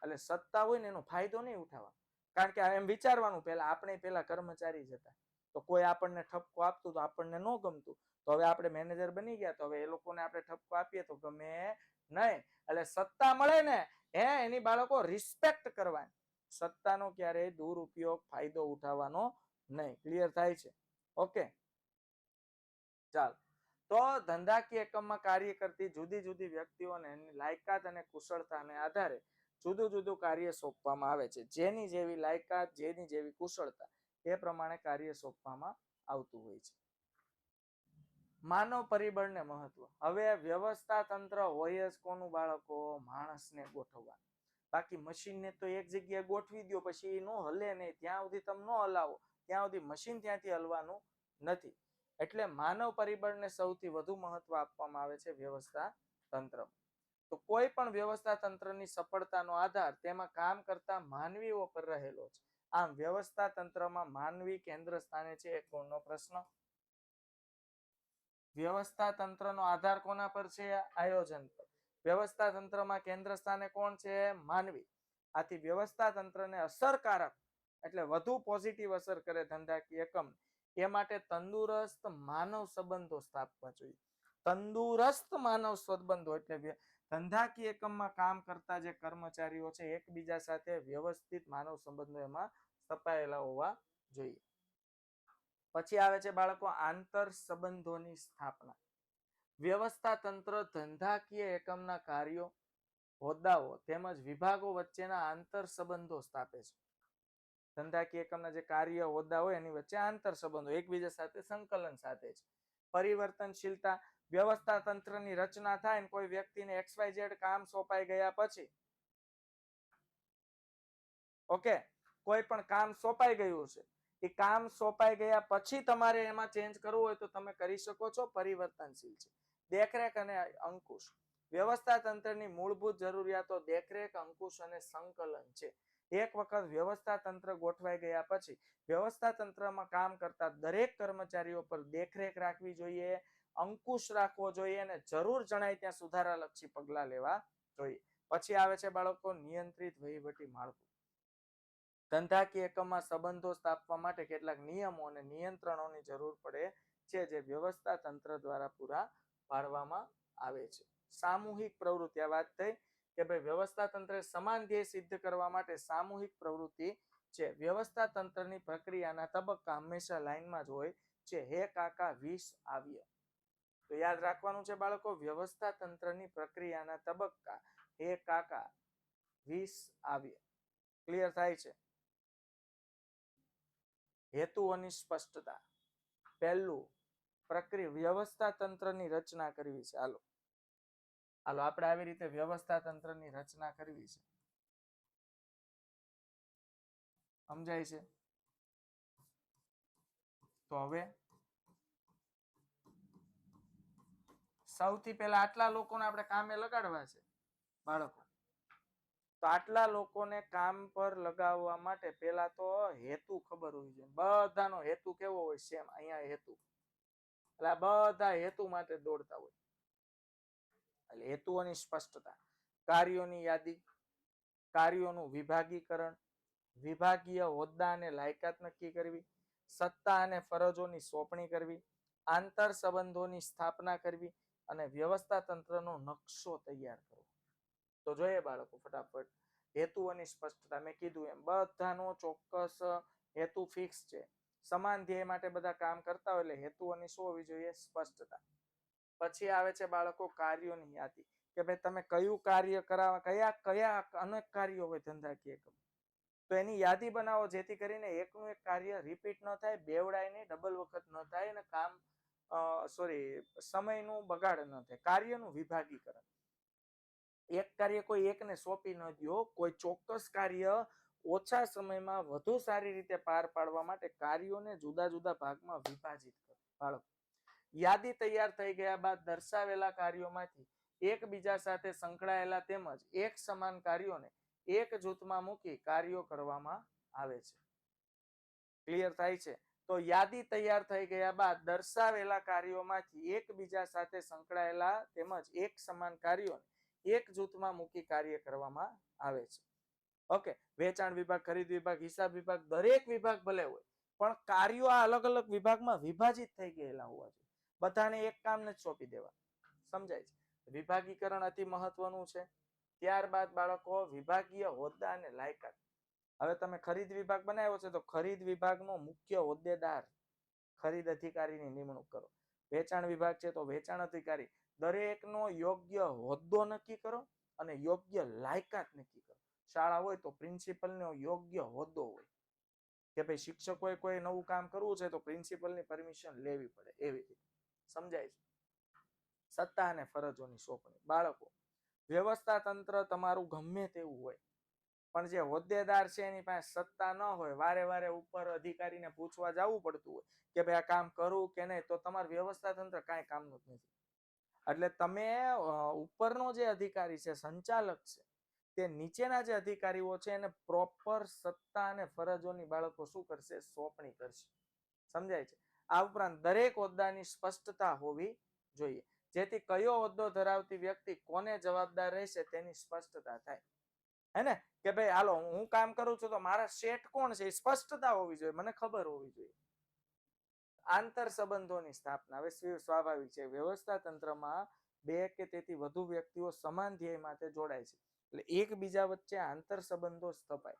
એટલે સત્તા હોય ને એનો ફાયદો નહીં ઉઠાવવા. કારણ કે એમ વિચારવાનું, પહેલા આપણે પેલા કર્મચારી જ હતા તો કોઈ આપણને ઠપકો આપતું તો આપણને ન ગમતું. તો હવે આપણે મેનેજર બની ગયા તો હવે એ લોકોને આપણે ઠપકો આપીએ તો ગમે નહીં. એટલે સત્તા મળે ને એની બાળકો રિસ્પેક્ટ કરવાની. સત્તાનો ક્યારેય દુરુપયોગ, ફાયદો ઉઠાવવાનો નહીં. ક્લિયર થાય છે? ઓકે, ચાલો. તો ધંધાકીય એકમમાં કાર્ય કરતી જુદી જુદી વ્યક્તિઓને એની લાયકાત અને કુશળતાને આધારે જુદું જુદું કાર્ય સોંપવામાં આવે છે. જેની જેવી લાયકાત, જેની જેવી કુશળતા એ પ્રમાણે કાર્ય સોંપવામાં આવતું હોય છે. માનવ પરિબળને મહત્વ. હવે વ્યવસ્થા તંત્ર હોય જ કોનું બાળકો? માણસને ગોઠવવા. બાકી મશીનને તો એક જગ્યાએ ગોઠવી દો પછી એ ન હલે નહીં. ત્યાં સુધી તમે ન હલાવો ત્યાં સુધી મશીન ત્યાંથી હલવાનું નથી. એટલે માનવ પરિબળને સૌથી વધુ મહત્વ આપવામાં આવે છે વ્યવસ્થા તંત્ર. તો કોઈ પણ વ્યવસ્થા તંત્રની સફળતાનો આધાર તેમાં કામ કરતા માનવીઓ પર રહેલો છે. આમ વ્યવસ્થા તંત્રમાં માનવી કેન્દ્ર સ્થાને છે. એક ગુણનો પ્રશ્ન. વ્યવસ્થા તંત્રનો આધાર કોના પર છે? આયોજન પર. વ્યવસ્થા તંત્રમાં કેન્દ્ર સ્થાને કોણ છે? માનવી. આથી વ્યવસ્થા તંત્રને અસરકારક એટલે વધુ પોઝિટિવ અસર કરે ધંધાકીય એકમ એ માટે તંદુરસ્ત માનવ સંબંધો સ્થાપવા જોઈએ. તંદુરસ્ત માનવ સંબંધો એટલે ધંધાકીય એકમમાં કામ કરતા જે કર્મચારીઓ છે એકબીજા સાથે વ્યવસ્થિત માનવ સંબંધો એમાં સ્થપાયેલા હોવા જોઈએ. પછી આવે છે બાળકો આંતર સંબંધોની સ્થાપના. વ્યવસ્થા તંત્ર ધંધાકીય એકમના કાર્યો, હોદ્દાઓ તેમજ વિભાગો વચ્ચેના આંતર સંબંધો સ્થાપે છે. ધંધાકીય એકમના જે કાર્ય, હોદ્દા હોય એની વચ્ચે આંતર સંબંધો, એકબીજા સાથે સંકલન સાથે છે. પરિવર્તનશીલતા. વ્યવસ્થા તંત્રની રચના થાય ને કોઈ વ્યક્તિને XYZ કામ સોંપાઈ ગયા પછી, ઓકે, કોઈ પણ કામ સોંપાઈ ગયું છે, એ કામ સોંપાઈ ગયા પછી તમારે એમાં ચેન્જ કરવું હોય તો તમે કરી શકો છો. પરિવર્તનશીલ છે. દેખરેખ અને અંકુશ. વ્યવસ્થા તંત્રની મૂળભૂત જરૂરિયાતો દેખરેખ, અંકુશ અને સંકલન છે. એક વખત વ્યવસ્થા તંત્ર ગોઠવાઈ ગયા પછી વ્યવસ્થા તંત્રમાં કામ કરતા દરેક કર્મચારીઓ પર દેખરેખ રાખવી જોઈએ, અંકુશ રાખવો જોઈએ અને જરૂર જણાય ત્યાં સુધારાલક્ષી પગલા લેવા જોઈએ. પછી આવે છે બાળકો નિયંત્રિત વહીવટી માળખું. ધંધાકીય એકમમાં સંબંધો સ્થાપવા માટે કેટલાક નિયમો અને નિયંત્રણોની જરૂર પડે છે જે વ્યવસ્થા તંત્ર દ્વારા પૂરા પાડવામાં આવે છે. સામૂહિક પ્રવૃત્તિ. આ વાત થઈ કે ભાઈ વ્યવસ્થા તંત્રે સમાન ધ્યેય સિદ્ધ કરવા માટે સામૂહિક પ્રવૃત્તિ છે. વ્યવસ્થા તંત્રની પ્રક્રિયાના તબક્કા હંમેશા લાઈનમાં જ હોય છે. હે કાકા 20 આવ્યા. તો યાદ રાખવાનું છે બાળકો, વ્યવસ્થા તંત્રની પ્રક્રિયાના તબક્કા. હે કાકા 20 આવ્યા. ક્લિયર થાય છે? હેતુઓની સ્પષ્ટતા. પહેલું, પ્રક્રિયા વ્યવસ્થા તંત્રની રચના કરવી છે. હાલો આપણે આવી રીતે વ્યવસ્થા તંત્રની રચના કરવી છે. સમજાય છે? તો હવે સૌથી પહેલા આટલા લોકોને આપણે કામે લગાડવા છે બાળકો. તો આટલા લોકોને કામ પર લગાવવા માટે પહેલા તો હેતુ ખબર હોવી જોઈએ. બધાનો હેતુ કેવો હોય? સેમ. અહીંયા હેતુ, એટલે બધા હેતુ માટે દોડતા હોય. એટલે હેતુઓની સ્પષ્ટતા. કાર્યોની યાદી, કાર્યોનું વિભાગીકરણ, વિભાગીય હોદ્દા અને લાયકાત નક્કી કરવી, સત્તા અને ફરજોની સોંપણી કરવી, આંતર સંબંધોની સ્થાપના કરવી અને વ્યવસ્થા તંત્રનો નકશો તૈયાર કરવો. તો જોઈએ બાળકો ફટાફટ હેતુઓની સ્પષ્ટતા. મેં કીધું એમ બધાનો ચોક્કસ હેતુ ફિક્સ છે. સમાન ધ્યેય માટે બધા કામ કરતા હોય એટલે હેતુઓની શું હોવી જોઈએ? સ્પષ્ટતા. પછી આવે છે બાળકો કાર્યોની યાદી, કે ભાઈ તમે કયું કાર્ય કરાવવા, કયા અનેક કાર્યો હોય ધંધાકીય એકમ, તો એની યાદી બનાવો, જેથી કરીને એકનું એક કાર્ય રિપીટ ન થાય, બેવડાય નહીં, ડબલ વખત ન થાય અને કામ સમયનું બગાડ ન થાય. કાર્યનું વિભાગીકરણ. એક કાર્ય કોઈ એકને સોંપી ન દો. કોઈ ચોક્કસ કાર્ય ઓછા સમયમાં વધુ સારી રીતે પાર પાડવા માટે કાર્યોને જુદા જુદા ભાગમાં વિભાજિત કરો. બાળકો, યાદી તૈયાર થઈ ગયા બાદ દર્શાવેલા કાર્યોમાંથી એકબીજા સાથે સંકળાયેલા તેમજ એક સમાન કાર્યોને એક જૂથમાં મૂકી કાર્યો કરવામાં આવે છે. ક્લિયર થાય છે? તો યાદી તૈયાર થઈ ગયા બાદ દર્શાવેલા કાર્યોમાંથી એકબીજા સાથે સંકળાયેલા તેમજ એક સમાન કાર્યોને એક જૂથમાં મૂકી કાર્ય કરવામાં આવે છે. ઓકે, વેચાણ વિભાગ, ખરીદ વિભાગ, હિસાબ વિભાગ, દરેક વિભાગ ભલે હોય પણ કાર્યો આ અલગ અલગ વિભાગમાં વિભાજિત થઈ ગયેલા હોવા જોઈએ. બધાને એક કામ નથી સોંપી દેવા. સમજાય છે? વિભાગીકરણ અતિ મહત્વનું છે. ત્યારબાદ બાળકો વિભાગીય હોદ્દા અને લાયકાત. હવે તમે ખરીદ વિભાગ બનાવ્યો છે તો ખરીદ વિભાગનો મુખ્ય હોદ્દેદાર ખરીદ અધિકારીની નિમણૂક કરો. વેચાણ વિભાગ છે તો વેચાણ અધિકારી. દરેકનો યોગ્ય હોદ્દો નક્કી કરો અને યોગ્ય લાયકાત નક્કી કરો. શાળા હોય તો પ્રિન્સિપલનો યોગ્ય હોદ્દો હોય કે ભાઈ શિક્ષકોએ કોઈ નવું કામ કરવું છે તો પ્રિન્સિપલની પરમિશન લેવી પડે. એવી રીતે સમજાય છે? સત્તા અને ફરજોની સોંપણી. બાળકો, વ્યવસ્થા તંત્ર તમારું ગમે તેવું હોય પણ જે હોદ્દેદાર છે એની પાસે સત્તા ન હોય, વારે વારે ઉપર અધિકારીને પૂછવા જવું પડતું હોય કે ભાઈ આ કામ કરું કે નહીં, તો તમારું વ્યવસ્થા તંત્ર કાંઈ કામનું જ નથી. એટલે તમે ઉપરનો જે અધિકારી છે, સંચાલક છે, તે નીચેના જે અધિકારીઓ છે એને પ્રોપર સત્તા અને ફરજોની બાળકો શું કરશે? સોંપણી કરશે. સમજાય છે? આ ઉપરાંત દરેક હોદ્દાની સ્પષ્ટતા હોવી જોઈએ, જેથી કયો હોદ્દો ધરાવતી વ્યક્તિ કોને જવાબદાર રહેશે તેની સ્પષ્ટતા થાય. હે ને? કે ભાઈ હાલો હું કામ કરું છું તો મારા શેઠ કોણ છે એ સ્પષ્ટતા હોવી જોઈએ, મને ખબર હોવી જોઈએ. આંતર સંબંધોની સ્થાપના. હવે સ્વાભાવિક છે, વ્યવસ્થા તંત્રમાં બે કે તેથી વધુ વ્યક્તિઓ સમાન ધ્યેય માટે જોડાય છે એટલે એકબીજા વચ્ચે આંતર સંબંધો સ્થપાય,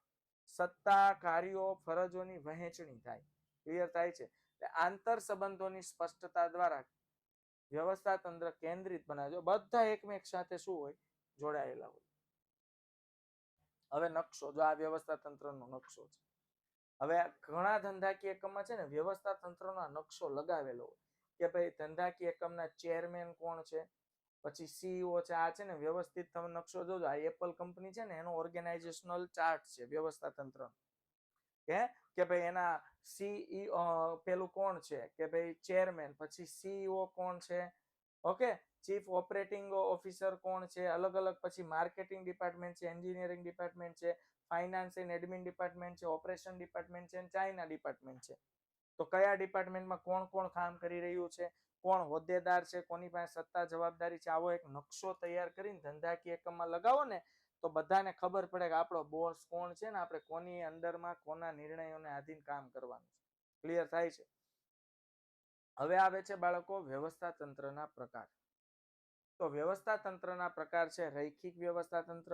સત્તા, કાર્યો, ફરજોની વહેંચણી થાય. ક્લિયર થાય છે? આંતર સંબંધોની સ્પષ્ટતા દ્વારા વ્યવસ્થા તંત્ર કેન્દ્રિત બનાવજો. બધા એકમેક સાથે શું હોય? જોડાયેલા હોય. હવે નકશો. જો આ વ્યવસ્થા તંત્રનો નકશો છે. હવે ઘણા ધંધાકીય એકમમાં છે ને વ્યવસ્થા તંત્રનો નકશો લગાવેલો હોય કે ભાઈ ધંધાકીય એકમના ચેરમેન કોણ છે, પછી સીઈઓ છે. આ છે ને વ્યવસ્થિત તમે નકશો જોજો. આ એપલ કંપની છે ને એનો ઓર્ગેનાઇઝેશનલ ચાર્ટ છે વ્યવસ્થા તંત્ર. કે ભાઈ એના સીઈઓ પેલું કોણ છે કે ભાઈ ચેરમેન, પછી સીઈઓ કોણ છે, ઓકે, ચીફ ઓપરેટિંગ ઓફિસર કોણ છે, અલગ અલગ, પછી માર્કેટિંગ ડિપાર્ટમેન્ટ છે, એન્જિનિયરિંગ ડિપાર્ટમેન્ટ છે, ફાઇનાન્સ એન્ડ એડમિન ડિપાર્ટમેન્ટ છે, ઓપરેશન ડિપાર્ટમેન્ટ છે અને ચાઇના ડિપાર્ટમેન્ટ છે. તો કયા ડિપાર્ટમેન્ટમાં કોણ કોણ કામ કરી રહ્યું છે, કોણ હોદ્દેદાર છે, કોની પાસે સત્તા જવાબદારી છે, આવો એક નકશો તૈયાર કરીને ધંધાકીય એકમમાં લગાવો ને તો બધાને ખબર પડે કે આપણો બોસ કોણ છે ને આપણે કોની અંડરમાં કોના નિર્ણયોને આધીન કામ કરવાનું છે. ક્લિયર થાય છે? હવે આવે છે બાળકો વ્યવસ્થા તંત્રના પ્રકાર. તો વ્યવસ્થા તંત્રના પ્રકાર છે રૈખિક વ્યવસ્થા તંત્ર,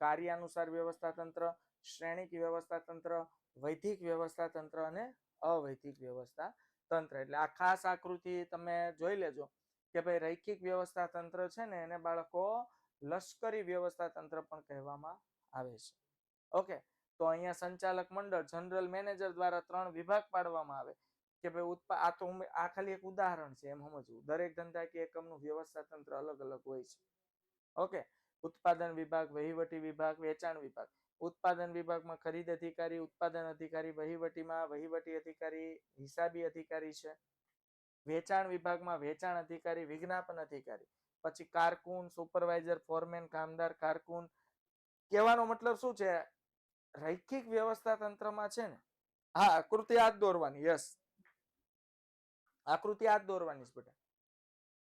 કાર્યાનુસાર વ્યવસ્થા તંત્ર, શ્રેણિક વ્યવસ્થા તંત્ર, વૈધિક વ્યવસ્થા તંત્ર અને અવૈધિક વ્યવસ્થા તંત્ર. એટલે આ ખાસ આકૃતિ તમે જોઈ લેજો. કે ભાઈ રૈખિક વ્યવસ્થા તંત્ર છે ને એને બાળકો લશ્કરી વ્યવસ્થા તંત્ર પણ કહેવામાં આવે છે. ઓકે, તો અહીંયા સંચાલક મંડળ જનરલ મેનેજર દ્વારા 3 વિભાગ પાડવામાં આવે કે ભાઈ આ ખાલી એક ઉદાહરણ છે એમ સમજવું. દરેક ધંધાકીય એકમનું વ્યવસ્થા તંત્ર અલગ અલગ હોય છે. ઓકે, ઉત્પાદન વિભાગ, વહીવટી વિભાગ, વેચાણ વિભાગ. ઉત્પાદન વિભાગમાં ખરીદ અધિકારી, ઉત્પાદન અધિકારી, વહીવટીમાં વહીવટી અધિકારી, હિસાબી અધિકારી છે. વેચાણ વિભાગમાં વેચાણ અધિકારી, વિજ્ઞાપન અધિકારી, પછી કારકુન, સુપરવાઇઝર, ફોરમેન, કામદાર, કારકુન. કહેવાનો મતલબ શું છે? રૈખિક વ્યવસ્થા તંત્રમાં છે ને, હા આકૃતિ આ જ દોરવાની, યસ આકૃતિ આ જ દોરવાની છે બેટા,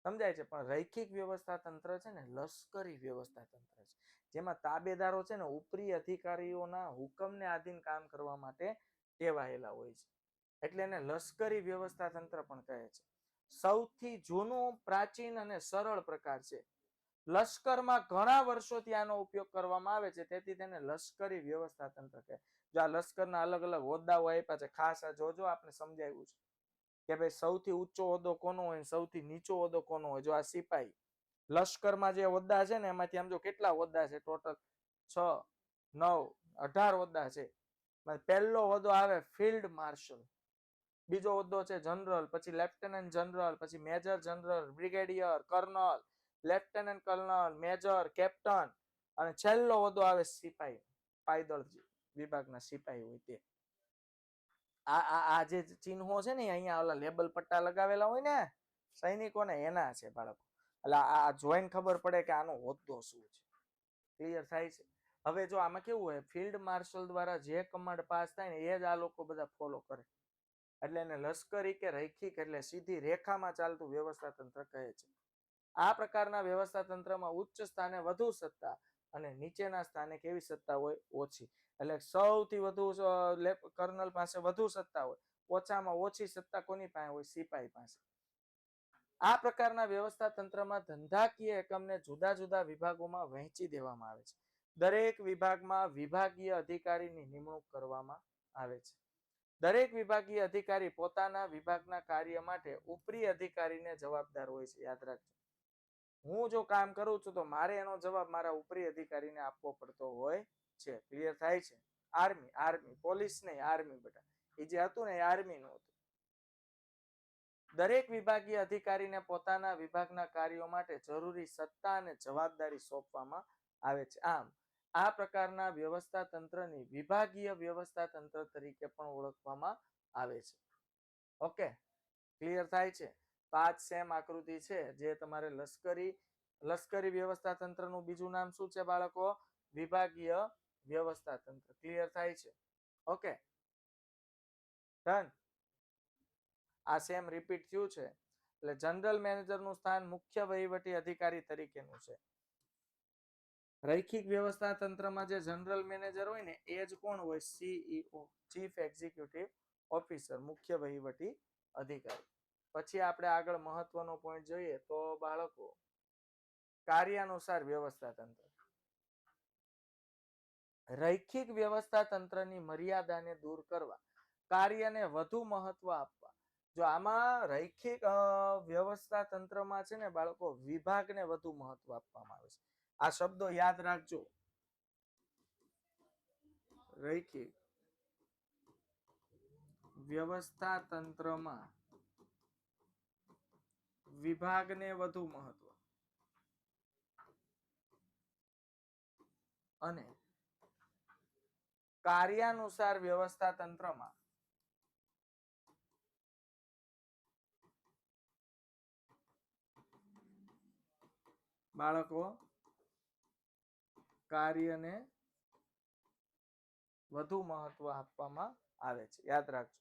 સમજાય છે. પણ રૈખિક વ્યવસ્થા તંત્ર છે ને લશ્કરી વ્યવસ્થા તંત્ર છે, જેમાં તાબેદારો છે ને ઉપરી અધિકારીઓના હુકમને આધીન કામ કરવા માટે ટેવાયેલા હોય છે, એટલે એને લશ્કરી વ્યવસ્થા તંત્ર પણ કહે છે. સૌથી જૂનું, પ્રાચીન અને સરળ પ્રકાર છે. લશ્કરમાં ઘણા વર્ષોથી આનો ઉપયોગ કરવામાં આવે છે, તેથી તેને લશ્કરી વ્યવસ્થા તંત્ર કહે. જો આ લશ્કરના અલગ અલગ હોદ્દાઓ આપ્યા છે, ખાસ આ જોજો, આપણે સમજાવ્યું છે કે ભાઈ સૌથી ઊંચો હોદ્દો કોનો હોય, સૌથી નીચો હોદ્દો કોનો હોય. જો આ સિપાહી, લશ્કરમાં જે હોદ્દા છે ને એમાંથી આમ જો કેટલા હોદ્દા છે, ટોટલ 6, 9, 18 હોદ્દા છે. પહેલો હોદ્દો આવે ફિલ્ડ માર્શલ, બીજો હોદ્દો છે જનરલ, પછી લેફ્ટનન્ટ જનરલ, પછી major general, brigadier, colonel, lieutenant colonel, major, captain, અને છેલ્લો હોદ્દો આવે સિપાહી, પાયદળ વિભાગના સિપાહી હોય તે. આ જે ચિહ્નો છે ને અહીંયા ઓલા લેબલ પટ્ટા લગાવેલા હોય ને સૈનિકોને, એના છે બાળકો. એટલે આ જોઈને ખબર પડે કે આનો હોદ્દો શું છે. ક્લિયર થાય છે? હવે જો આમાં કેવું હોય, ફિલ્ડ માર્શલ દ્વારા જે કમાન્ડ પાસ થાય ને એ જ આ લોકો બધા ફોલો કરે, એટલે એને લશ્કરી કે રૈખિક એટલે સીધી રેખામાં ચાલતું વ્યવસ્થા તંત્ર કહે છે. આ પ્રકારના વ્યવસ્થા તંત્રમાં ઉચ્ચ સ્થાને વધુ સત્તા અને નીચેના સ્થાને કેવી સત્તા હોય? ઓછી. એટલે સૌથી વધુ કર્નલ પાસે વધુ સત્તા હોય, ઓછામાં ઓછી સત્તા કોની પાસે હોય? સિપાહી પાસે. આ પ્રકારના વ્યવસ્થા તંત્રમાં ધંધાકીય એકમને જુદા જુદા વિભાગોમાં વહેંચી દેવામાં આવે છે. દરેક વિભાગમાં વિભાગીય અધિકારીની નિમણૂક કરવામાં આવે છે. દરેક વિભાગીય અધિકારી પોતાના વિભાગના કાર્ય માટે ઉપરી અધિકારીને જવાબદાર હોય છે. યાદ રાખજો, હું જો કામ કરું છું તો મારે એનો જવાબ મારા ઉપરી અધિકારીને આપવો પડતો હોય છે. ક્લિયર થાય છે? આર્મી, પોલીસ નહીં, આર્મી બેટા. એ જે હતું ને એ આર્મી નું હતું. દરેક વિભાગીય અધિકારીને પોતાના વિભાગના કાર્યો માટે જરૂરી સત્તા અને જવાબદારી સોંપવામાં આવે છે. આમ આ પ્રકારના વ્યવસ્થા તંત્રની વિભાગીય વ્યવસ્થા તંત્ર તરીકે પણ ઓળખવામાં આવે છે. ઓકે, ક્લિયર થાય છે? 5 સેમ આકૃતિ છે જે તમારે લશ્કરી વ્યવસ્થા તંત્રનું બીજું નામ શું છે બાળકો? વિભાગીય વ્યવસ્થા તંત્ર. ક્લિયર થાય છે? Okay, done. આ સેમ રિપીટ થયું છે. એટલે જનરલ મેનેજરનું સ્થાન મુખ્ય વહીવટી અધિકારી તરીકેનું છે. રૈખિક વ્યવસ્થા તંત્રમાં જે જનરલ મેનેજર હોય ને એ જ કોણ હોય? CEO, ચીફ એક્ઝિક્યુટિવ ઓફિસર, મુખ્ય વહીવટી અધિકારી. પછી આપણે આગળ મહત્વનો પોઈન્ટ જોઈએ તો બાળકો, કાર્યાનુસાર વ્યવસ્થા તંત્ર. રૈખિક વ્યવસ્થા તંત્રની મર્યાદાને દૂર કરવા, કાર્યને વધુ મહત્વ આપવા. જો આમાં રૈખિક વ્યવસ્થા તંત્રમાં છે ને બાળકો વિભાગને વધુ મહત્વ આપવામાં આવે છે. આ શબ્દો યાદ રાખજો. રૈખિક વ્યવસ્થા તંત્રમાં વિભાગને વધુ મહત્વ અને કાર્યાનુસાર વ્યવસ્થા તંત્રમાં બાળકો કાર્યને વધુ મહત્વ આપવામાં આવે છે. યાદ રાખજો.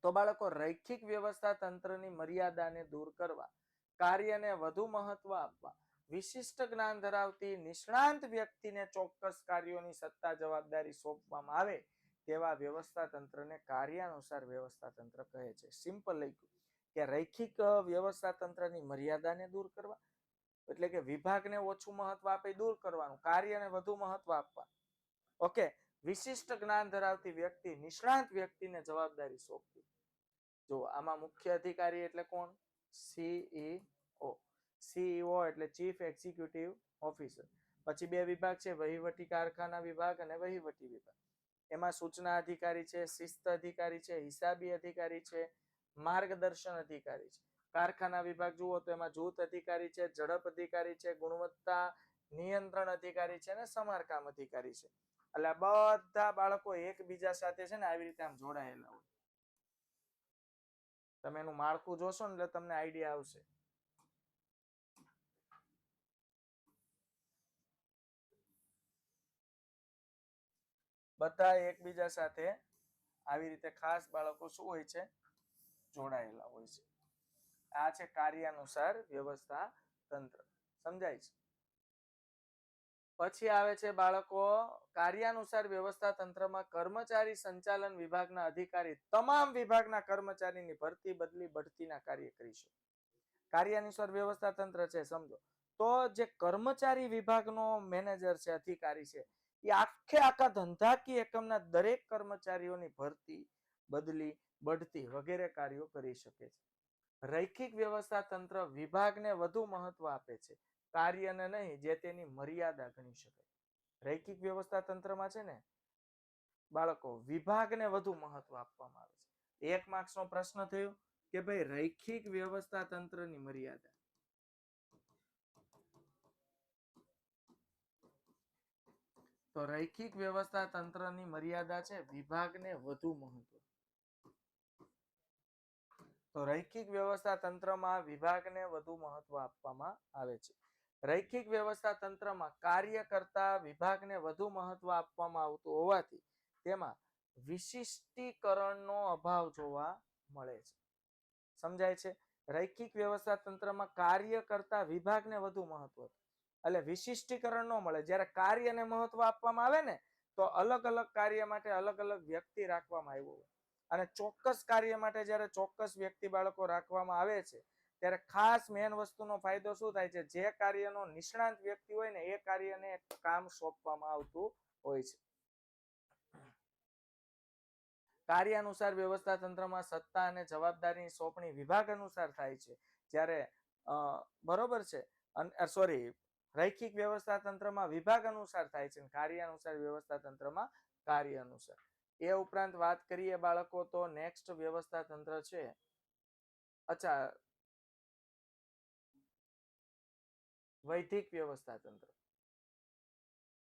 તો બાળકો રૈખિક વ્યવસ્થા તંત્રની મર્યાદાને દૂર કરવા, કાર્યને વધુ મહત્વ આપવા, વિશિષ્ટ જ્ઞાન ધરાવતી નિષ્ણાંત વ્યક્તિને ચોક્કસ કાર્યોની સત્તા જવાબદારી સોંપવામાં આવે તેવા વ્યવસ્થા તંત્રને કાર્યાનુસાર વ્યવસ્થા તંત્ર કહે છે. સિમ્પલ લખ્યું કે રૈખિક વ્યવસ્થા તંત્રની મર્યાદાને દૂર કરવા, એટલે કે વિભાગને ઓછું મહત્વ આપી દૂર કરવાનું, કાર્યને વધુ મહત્વ આપવા. ઓકે, વિશિષ્ટ જ્ઞાન ધરાવતી વ્યક્તિ, નિષ્ણાંત વ્યક્તિને જવાબદારી સોંપવી. જો આમાં મુખ્ય અધિકારી એટલે કોણ? CEO. CEO એટલે ચીફ એક્ઝિક્યુટિવ ઓફિસર. પછી બે વિભાગ છે, વહીવટી કારખાના વિભાગ અને વહીવટી વિભાગ. એમાં સૂચના અધિકારી છે, શિસ્ત અધિકારી છે, હિસાબી અધિકારી છે, માર્ગદર્શન અધિકારી છે. કારખાના વિભાગ જુઓ તો એમાં જૂથ અધિકારી છે, ઝડપ અધિકારી છે, ગુણવત્તા નિયંત્રણ અધિકારી છે અને સમારકામ અધિકારી છે. એટલે બધા બાળકો એકબીજા સાથે છે ને આવી રીતે આમ જોડાયેલા હોય. તમે એનું માળખું જોશો ને એટલે તમને આઈડિયા આવશે. બધા એકબીજા સાથે આવી રીતે ખાસ બાળકો શું હોય છે, જોડાયેલા હોય છે. આ છે કાર્યાનુસાર વ્યવસ્થા તંત્ર. સમજાય છે? પછી આવે છે બાળકો કાર્યાનુસાર વ્યવસ્થા તંત્રમાં કર્મચારી સંચાલન વિભાગના અધિકારી તમામ વિભાગના કર્મચારીની ભરતી, બદલી, બઢતીના કાર્ય કરી શકે. કાર્યાનુસાર વ્યવસ્થા તંત્ર છે, સમજો તો જે કર્મચારી વિભાગનો મેનેજર છે, અધિકારી છે, એ આખા ધંધાકીય એકમના દરેક કર્મચારીઓની ભરતી, બદલી, બઢતી વગેરે કાર્યો કરી શકે છે. રૈખિક વ્યવસ્થા તંત્ર વિભાગને વધુ મહત્વ આપે છે, કાર્યને નહીં, જે તેની મર્યાદા ગણી શકાય. રૈખિક વ્યવસ્થા તંત્રમાં છે ને બાળકો વિભાગને વધુ મહત્વ આપવામાં આવે છે. 1 માર્ક્સનો પ્રશ્ન થયો કે ભાઈ રૈખિક વ્યવસ્થા તંત્રની મર્યાદા. તો રૈખિક વ્યવસ્થા તંત્રની મર્યાદા છે વિભાગને વધુ મહત્વ. તો રૈખિક વ્યવસ્થા તંત્રમાં વિભાગને વધુ મહત્વ આપવામાં આવે છે. રૈખિક વ્યવસ્થા તંત્રમાં કાર્ય કરતા વિભાગને વધુ મહત્વ આપવામાં આવતું હોવાથી તેમાં વિશિષ્ટીકરણનો અભાવ જોવા મળે છે. સમજાય છે? રૈખિક વ્યવસ્થા તંત્રમાં કાર્ય કરતા વિભાગને વધુ મહત્વ, એટલે વિશિષ્ટીકરણ ન મળે. જ્યારે કાર્યને મહત્વ આપવામાં આવે ને તો અલગ અલગ કાર્ય માટે અલગ અલગ વ્યક્તિ રાખવામાં આવ્યો હોય, અને ચોક્કસ કાર્ય માટે જ્યારે ચોક્કસ વ્યક્તિ બાળકો રાખવામાં આવે છે ત્યારે ખાસ મેન વસ્તુનો ફાયદો શું થાય છે, જે કાર્યનો નિષ્ણાંત વ્યક્તિ હોય ને એ કાર્યને કામ સોંપવામાં આવતું હોય છે. કાર્યાનુસાર વ્યવસ્થા તંત્રમાં સત્તા અને જવાબદારીની સોંપણી વિભાગ અનુસાર થાય છે. જ્યારે બરોબર છે, સોરી, રૈખિક વ્યવસ્થા તંત્રમાં વિભાગ અનુસાર થાય છે, કાર્યાનુસાર વ્યવસ્થા તંત્રમાં કાર્ય અનુસાર. એ ઉપરાંત વાત કરીએ બાળકો તો નેક્સ્ટ વ્યવસ્થા તંત્ર છે, અચ્છા, વૈધિક વ્યવસ્થા તંત્ર.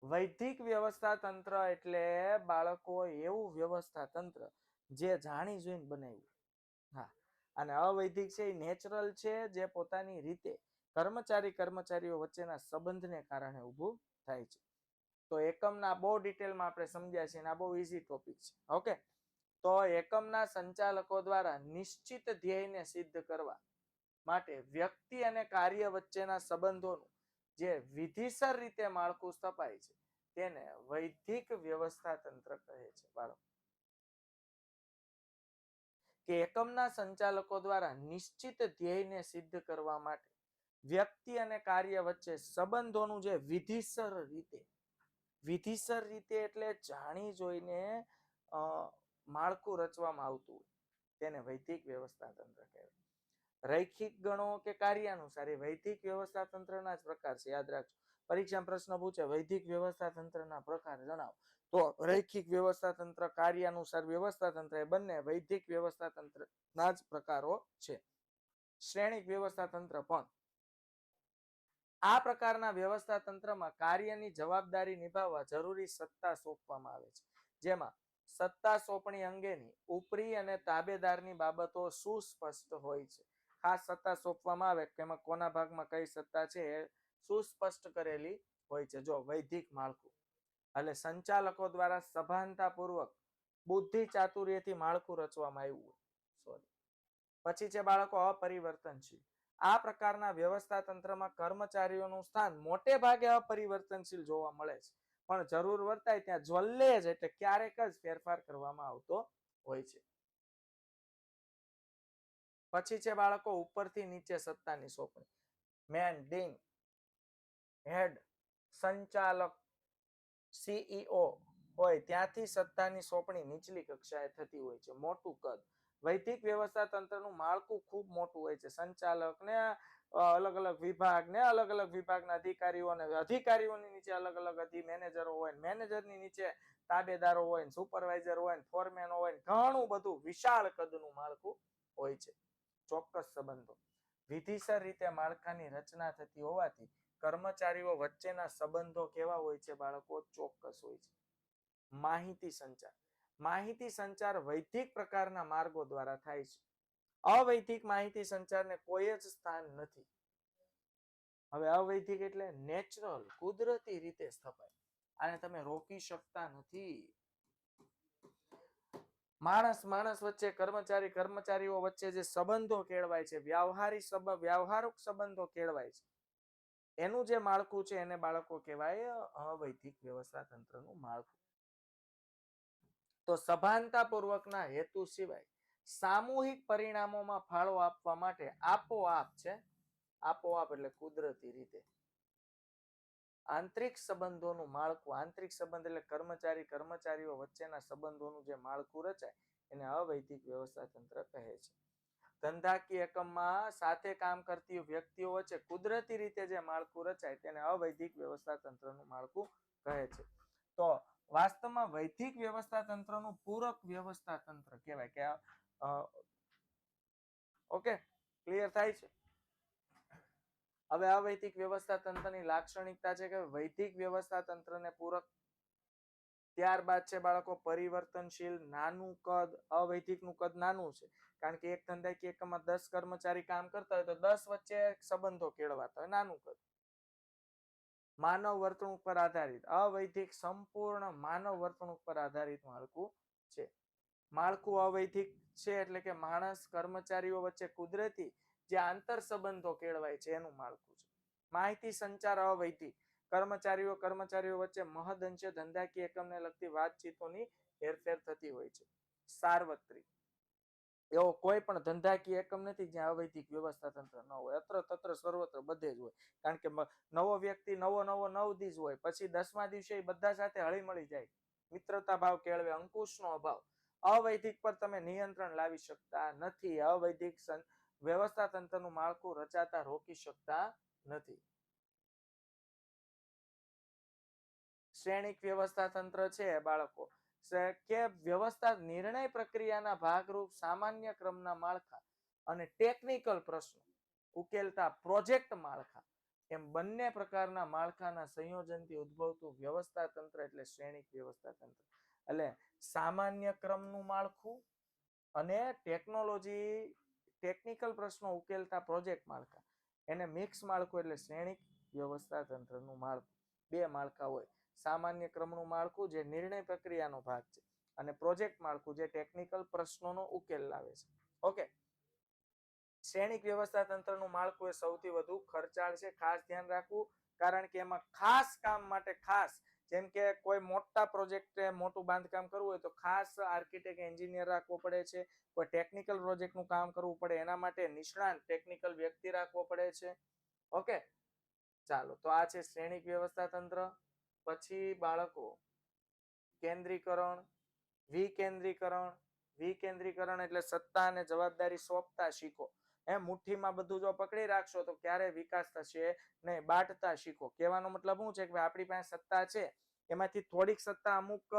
વૈધિક વ્યવસ્થા તંત્ર એટલે બાળકો એવું વ્યવસ્થા તંત્ર જે જાણી જોઈને બનાવ્યું. હા, અને અવૈધિક છે એ નેચરલ છે, જે પોતાની રીતે કર્મચારીઓ વચ્ચેના સંબંધને કારણે ઊભું થાય છે. તો એકમના બહુ ડિટેલમાં આપણે સમજ્યા છીએ, આ બહુ ઈઝી ટોપિક છે. ઓકે, તો એકમના સંચાલકો દ્વારા નિશ્ચિત ધ્યેયને સિદ્ધ કરવા માટે વ્યક્તિ અને કાર્ય વચ્ચેના સંબંધોનું જે વિધિસર રીતે માળખું સ્થપાય છે તેને વૈધિક વ્યવસ્થા તંત્ર કહે છે. બાળકો, કે એકમના સંચાલકો દ્વારા નિશ્ચિત ધ્યેયને સિદ્ધ કરવા માટે વ્યક્તિ અને કાર્ય વચ્ચે સંબંધોનું જે વિધિસર રીતે એટલે જાણી જોઈને માળખું રચવામાં આવતું તેને વૈધિક વ્યવસ્થા તંત્ર કહેવાય. રૈખિક ગણો કે કાર્યાનુસાર, એ વૈધિક વ્યવસ્થા તંત્રના જ પ્રકાર છે. યાદ રાખજો, પરીક્ષામાં પ્રશ્ન પૂછે વૈધિક વ્યવસ્થા તંત્રના પ્રકાર જણાવો, તો રૈખિક વ્યવસ્થા તંત્ર, કાર્યાનુસાર વ્યવસ્થા તંત્ર, એ બંને વૈધિક વ્યવસ્થા તંત્રના જ પ્રકારો છે. શ્રેણિક વ્યવસ્થા તંત્ર પણ. આ પ્રકારના વ્યવસ્થા તંત્રમાં કાર્યની જવાબદારી નિભાવવા જરૂરી સત્તા સોંપવામાં આવે છે, જેમાં સત્તા સોંપણી અંગેની ઉપરી અને તાબેદારની બાબતો સુસ્પષ્ટ હોય છે. ખાસ સત્તા સોંપવામાં આવે કે એમાં કોના ભાગમાં કઈ સત્તા છે એ સુસ્પષ્ટ કરેલી હોય છે. જો વૈધિક માળખું એટલે સંચાલકો દ્વારા સભાનતાપૂર્વક બુદ્ધિ ચાતુર્યથી માળખું રચવામાં આવ્યું. સોરી. પછી છે બાળકો અપરિવર્તનશીલ. આ પ્રકારના વ્યવસ્થા તંત્રમાં કર્મચારીઓનું સ્થાન મોટે ભાગે અપરિવર્તનશીલ જોવા મળે છે, પણ જરૂર વર્તાય ત્યાં જ્વલ્લે જ એટલે ક્યારેક જ ફેરફાર કરવામાં આવતો હોય છે. પછી છે બાળકો ઉપરથી નીચે સત્તાની સોંપણી. મેન, ડીન, હેડ, સંચાલક, CEO હોય ત્યાંથી સત્તાની સોંપણી નીચલી કક્ષાએ થતી હોય છે. મોટું કદ, વૈદિક વ્યવસ્થા તંત્રનું માળખું ખૂબ મોટું હોય છે. સંચાલક ને અલગ અલગ વિભાગ ને અલગ અલગ વિભાગના અધિકારીઓ અને અધિકારીઓની નીચે અલગ અલગ મેનેજરો હોય, મેનેજરની નીચે તાબેદારો હોય, સુપરવાઇઝર હોય, ફોરમેન હોય, ઘણું બધું વિશાળ કદનું માળખું હોય છે. ચોક્કસ સંબંધો વિધિસર રીતે માળખાની રચના થતી હોવાથી કર્મચારીઓ વચ્ચેના સંબંધો કેવા હોય છે બાળકો? ચોક્કસ હોય છે. માહિતી સંચાર. માહિતી સંચાર વૈદિક પ્રકારના માર્ગો દ્વારા થાય છે. અવૈદિક માહિતી સંચારને કોઈ જ સ્થાન નથી. હવે અવૈદિક એટલે નેચરલ, કુદરતી રીતે સ્થપાય. આને તમે રોકી શકતા નથી. માણસ વચ્ચે, કર્મચારીઓ વચ્ચે જે સંબંધો કેળવાય છે, વ્યવહારિક સંબંધો કેળવાય છે, એનું જે માળખું છે એને બાળકો કહેવાય અવૈદિક વ્યવસ્થા તંત્રનું માળખું. તો સભાનતા પૂર્વકના હેતુ સિવાય સામૂહિક પરિણામોમાં ફાળો આપવા માટે આપોઆપ છે, આપોઆપ એટલે કુદરતી રીતે આંતરિક સંબંધોનું માળખું, આંતરિક સંબંધ એટલે કર્મચારીઓ વચ્ચેના સંબંધોનું જે માળખું રચાય એને અવૈદિક વ્યવસ્થા તંત્ર કહે છે. ધંધાકીય એકમમાં સાથે કામ કરતી વ્યક્તિઓ વચ્ચે કુદરતી રીતે જે માળખું રચાય તેને અવૈદિક વ્યવસ્થા તંત્રનું માળખું કહે છે. તો વાસ્તવમાં વૈદિક વ્યવસ્થા તંત્રનું પૂરક વ્યવસ્થા તંત્ર કહેવાય કે ઓકે, ક્લિયર થાય છે? હવે અવૈદિક વ્યવસ્થા તંત્રની લાક્ષણિકતા છે કે વૈદિક વ્યવસ્થા તંત્રને પૂરક. ત્યારબાદ છે બાળકો પરિવર્તનશીલ, નાનું કદ. અવૈદિક નું કદ નાનું છે કારણ કે એક ધંધાકીય એકમમાં 10 કર્મચારી કામ કરતા હોય તો 10 વચ્ચે સંબંધો કેળવાતા હોય, નાનું કદ. માનવ વર્તણૂક પર આધારિત. અવૈદિક સંપૂર્ણ માનવ વર્તણૂક પર આધારિત માળખું છે. માળખું અવૈદિક છે એટલે કે માણસ કર્મચારીઓ વચ્ચે કુદરતી જે આંતર સંબંધો કેળવાય છે એનું માળખું છે. માહિતી સંચાર અવૈદિક. કર્મચારીઓ વચ્ચે મહદઅંશે ધંધાકીય એકમને લગતી વાતચીતોની હેરફેર થતી હોય છે. સાર્વત્રિક. એવો કોઈ પણ ધંધાકીય એકમ નથી જ્યાં અવૈદિક વ્યવસ્થા તંત્ર ન હોય. અત્ર તત્ર સર્વત્ર બધે જ હોય. કારણ કે નવો વ્યક્તિ નવો 9 દી જ હોય, પછી 10મા દિવસે બધા સાથે હળી મળી જાય, મિત્રતા ભાવ કેળવે, અંકુશનો અભાવ. અવૈદિક પર તમે નિયંત્રણ લાવી શકતા નથી. અવૈદિક વ્યવસ્થા તંત્રનું માળખું રચાતા રોકી શકતા નથી. શ્રેણિક વ્યવસ્થા તંત્ર છે બાળકો કે વ્યવસ્થા નિર્ણય પ્રક્રિયાના ભાગરૂપ સામાન્ય ક્રમના માળખા અને ટેકનિકલ પ્રશ્નો ઉકેલતા પ્રોજેક્ટ માળખા એમ બંને પ્રકારના માળખાના સંયોજનથી ઉદ્ભવતું વ્યવસ્થા તંત્ર એટલે શ્રેણિક વ્યવસ્થા તંત્ર. એટલે સામાન્ય ક્રમનું માળખું અને ટેકનિકલ પ્રશ્નો ઉકેલતા પ્રોજેક્ટ માળખા, એને મિક્સ માળખું એટલે શ્રેણિક વ્યવસ્થા તંત્રનું માળખું. બે માળખા હોય. સામાન્ય ક્રમનું માળખું જે નિર્ણય પ્રક્રિયાનો ભાગ છે અને પ્રોજેક્ટ માળખું જે ટેકનિકલ પ્રશ્નોનો ઉકેલ લાવે છે. ઓકે, શ્રેણિક વ્યવસ્થા તંત્રનું માળખું એ સૌથી વધુ ખર્ચાળ છે. ખાસ ધ્યાન રાખવું, કારણ કે એમાં ખાસ કામ માટે જેમ કે કોઈ મોટા પ્રોજેક્ટ, મોટું બાંધકામ કરવું હોય તો ખાસ આર્કિટેક્ટ એન્જિનિયર રાખવો પડે છે. કોઈ ટેકનિકલ પ્રોજેક્ટનું કામ કરવું પડે એના માટે નિષ્ણાંત ટેકનિકલ વ્યક્તિ રાખવો પડે છે. ઓકે, ચાલો, તો આ છે શ્રેણિક વ્યવસ્થા તંત્ર. પછી બાળકો કેન્દ્રીકરણ, વિકેન્દ્રીકરણ એટલે સત્તા અને જવાબદારી સોંપતા શીખો. મુઠ્ઠીમાં બધું જો પકડી રાખશો તો ક્યારે વિકાસ થશે નહીં. બાંટતા શીખો. કહેવાનો મતલબ શું છે કે આપણી પાસે સત્તા છે, એમાંથી થોડીક સત્તા અમુક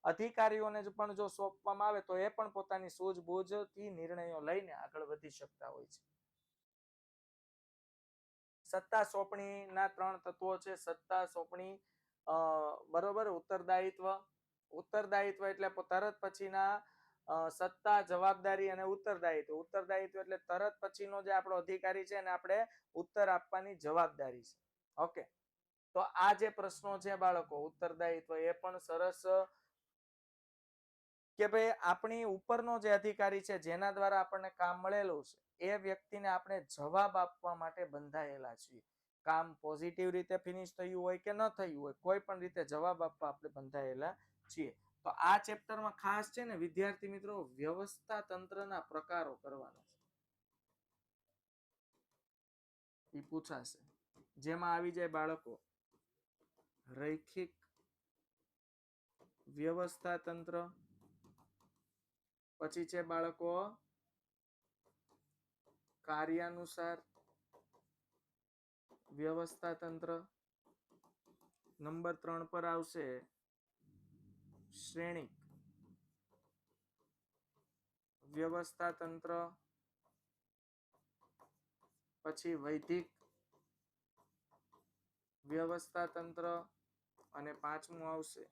અધિકારીઓને પણ જો સોંપવામાં આવે તો એ પણ પોતાની સૂઝબૂઝથી નિર્ણયો લઈને આગળ વધી શકતા હોય છે. સત્તા સોંપણીના 3 તત્વો છે. સત્તા સોંપણી, બરોબર, ઉત્તરદાયિત્વ એટલે તરત પછીના સત્તા, જવાબદારી અને ઉત્તરદાયિત્વ. ઉત્તરદાયિત્વ એટલે તરત પછીનો જે આપણો અધિકારી છે એને આપણે ઉત્તર આપવાની જવાબદારી છે. ઓકે, તો આ જે પ્રશ્નો છે બાળકો ઉત્તરદાયિત્વ, એ પણ સરસ કે ભાઈ આપણી ઉપરનો જે અધિકારી છે જેના દ્વારા આપણને કામ મળેલું છે એ વ્યક્તિને આપણે જવાબ આપવા માટે બંધાયેલા છીએ. કામ પોઝિટિવ રીતે ફિનિશ થયું હોય કે ન થયું હોય, કોઈ પણ રીતે જવાબ આપવા આપણે બંધાયેલા છીએ. તો આ ચેપ્ટરમાં ખાસ છે ને વિદ્યાર્થી મિત્રો વ્યવસ્થા તંત્રના પ્રકારો કરવાના છે. એ પૂછાશે. જેમાં આવી જાય બાળકો રૈખિક વ્યવસ્થા તંત્ર, પછી છે બાળકો કાર્યાનુસાર વ્યવસ્થા તંત્ર. નંબર 3 પર આવશે શ્રેણિક વ્યવસ્થા તંત્ર. પછી વૈધિક વ્યવસ્થા તંત્ર અને 5મું આવશે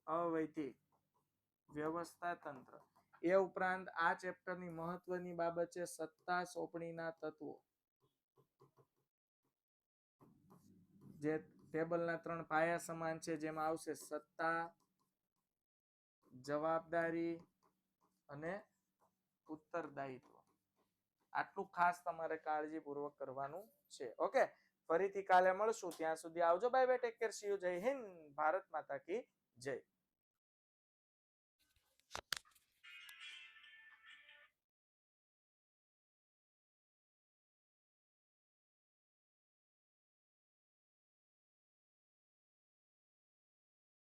અવૈધિક વ્યવસ્થા તંત્ર. એ ઉપરાંત આ ચેપ્ટરની મહત્વની બાબત છે સત્તા સોંપણીના તત્વો. જે ટેબલના 3 પાયા સમાન છે, જેમાં આવશે સત્તા, જવાબદારી અને ઉત્તરદાયિત્વ. આટલું ખાસ તમારે કાળજીપૂર્વક કરવાનું છે. ઓકે, ફરીથી કાલે મળશું. ત્યાં સુધી આવજો. Bye bye, take care, C you. જય હિન્દ, ભારત માતા કી જય.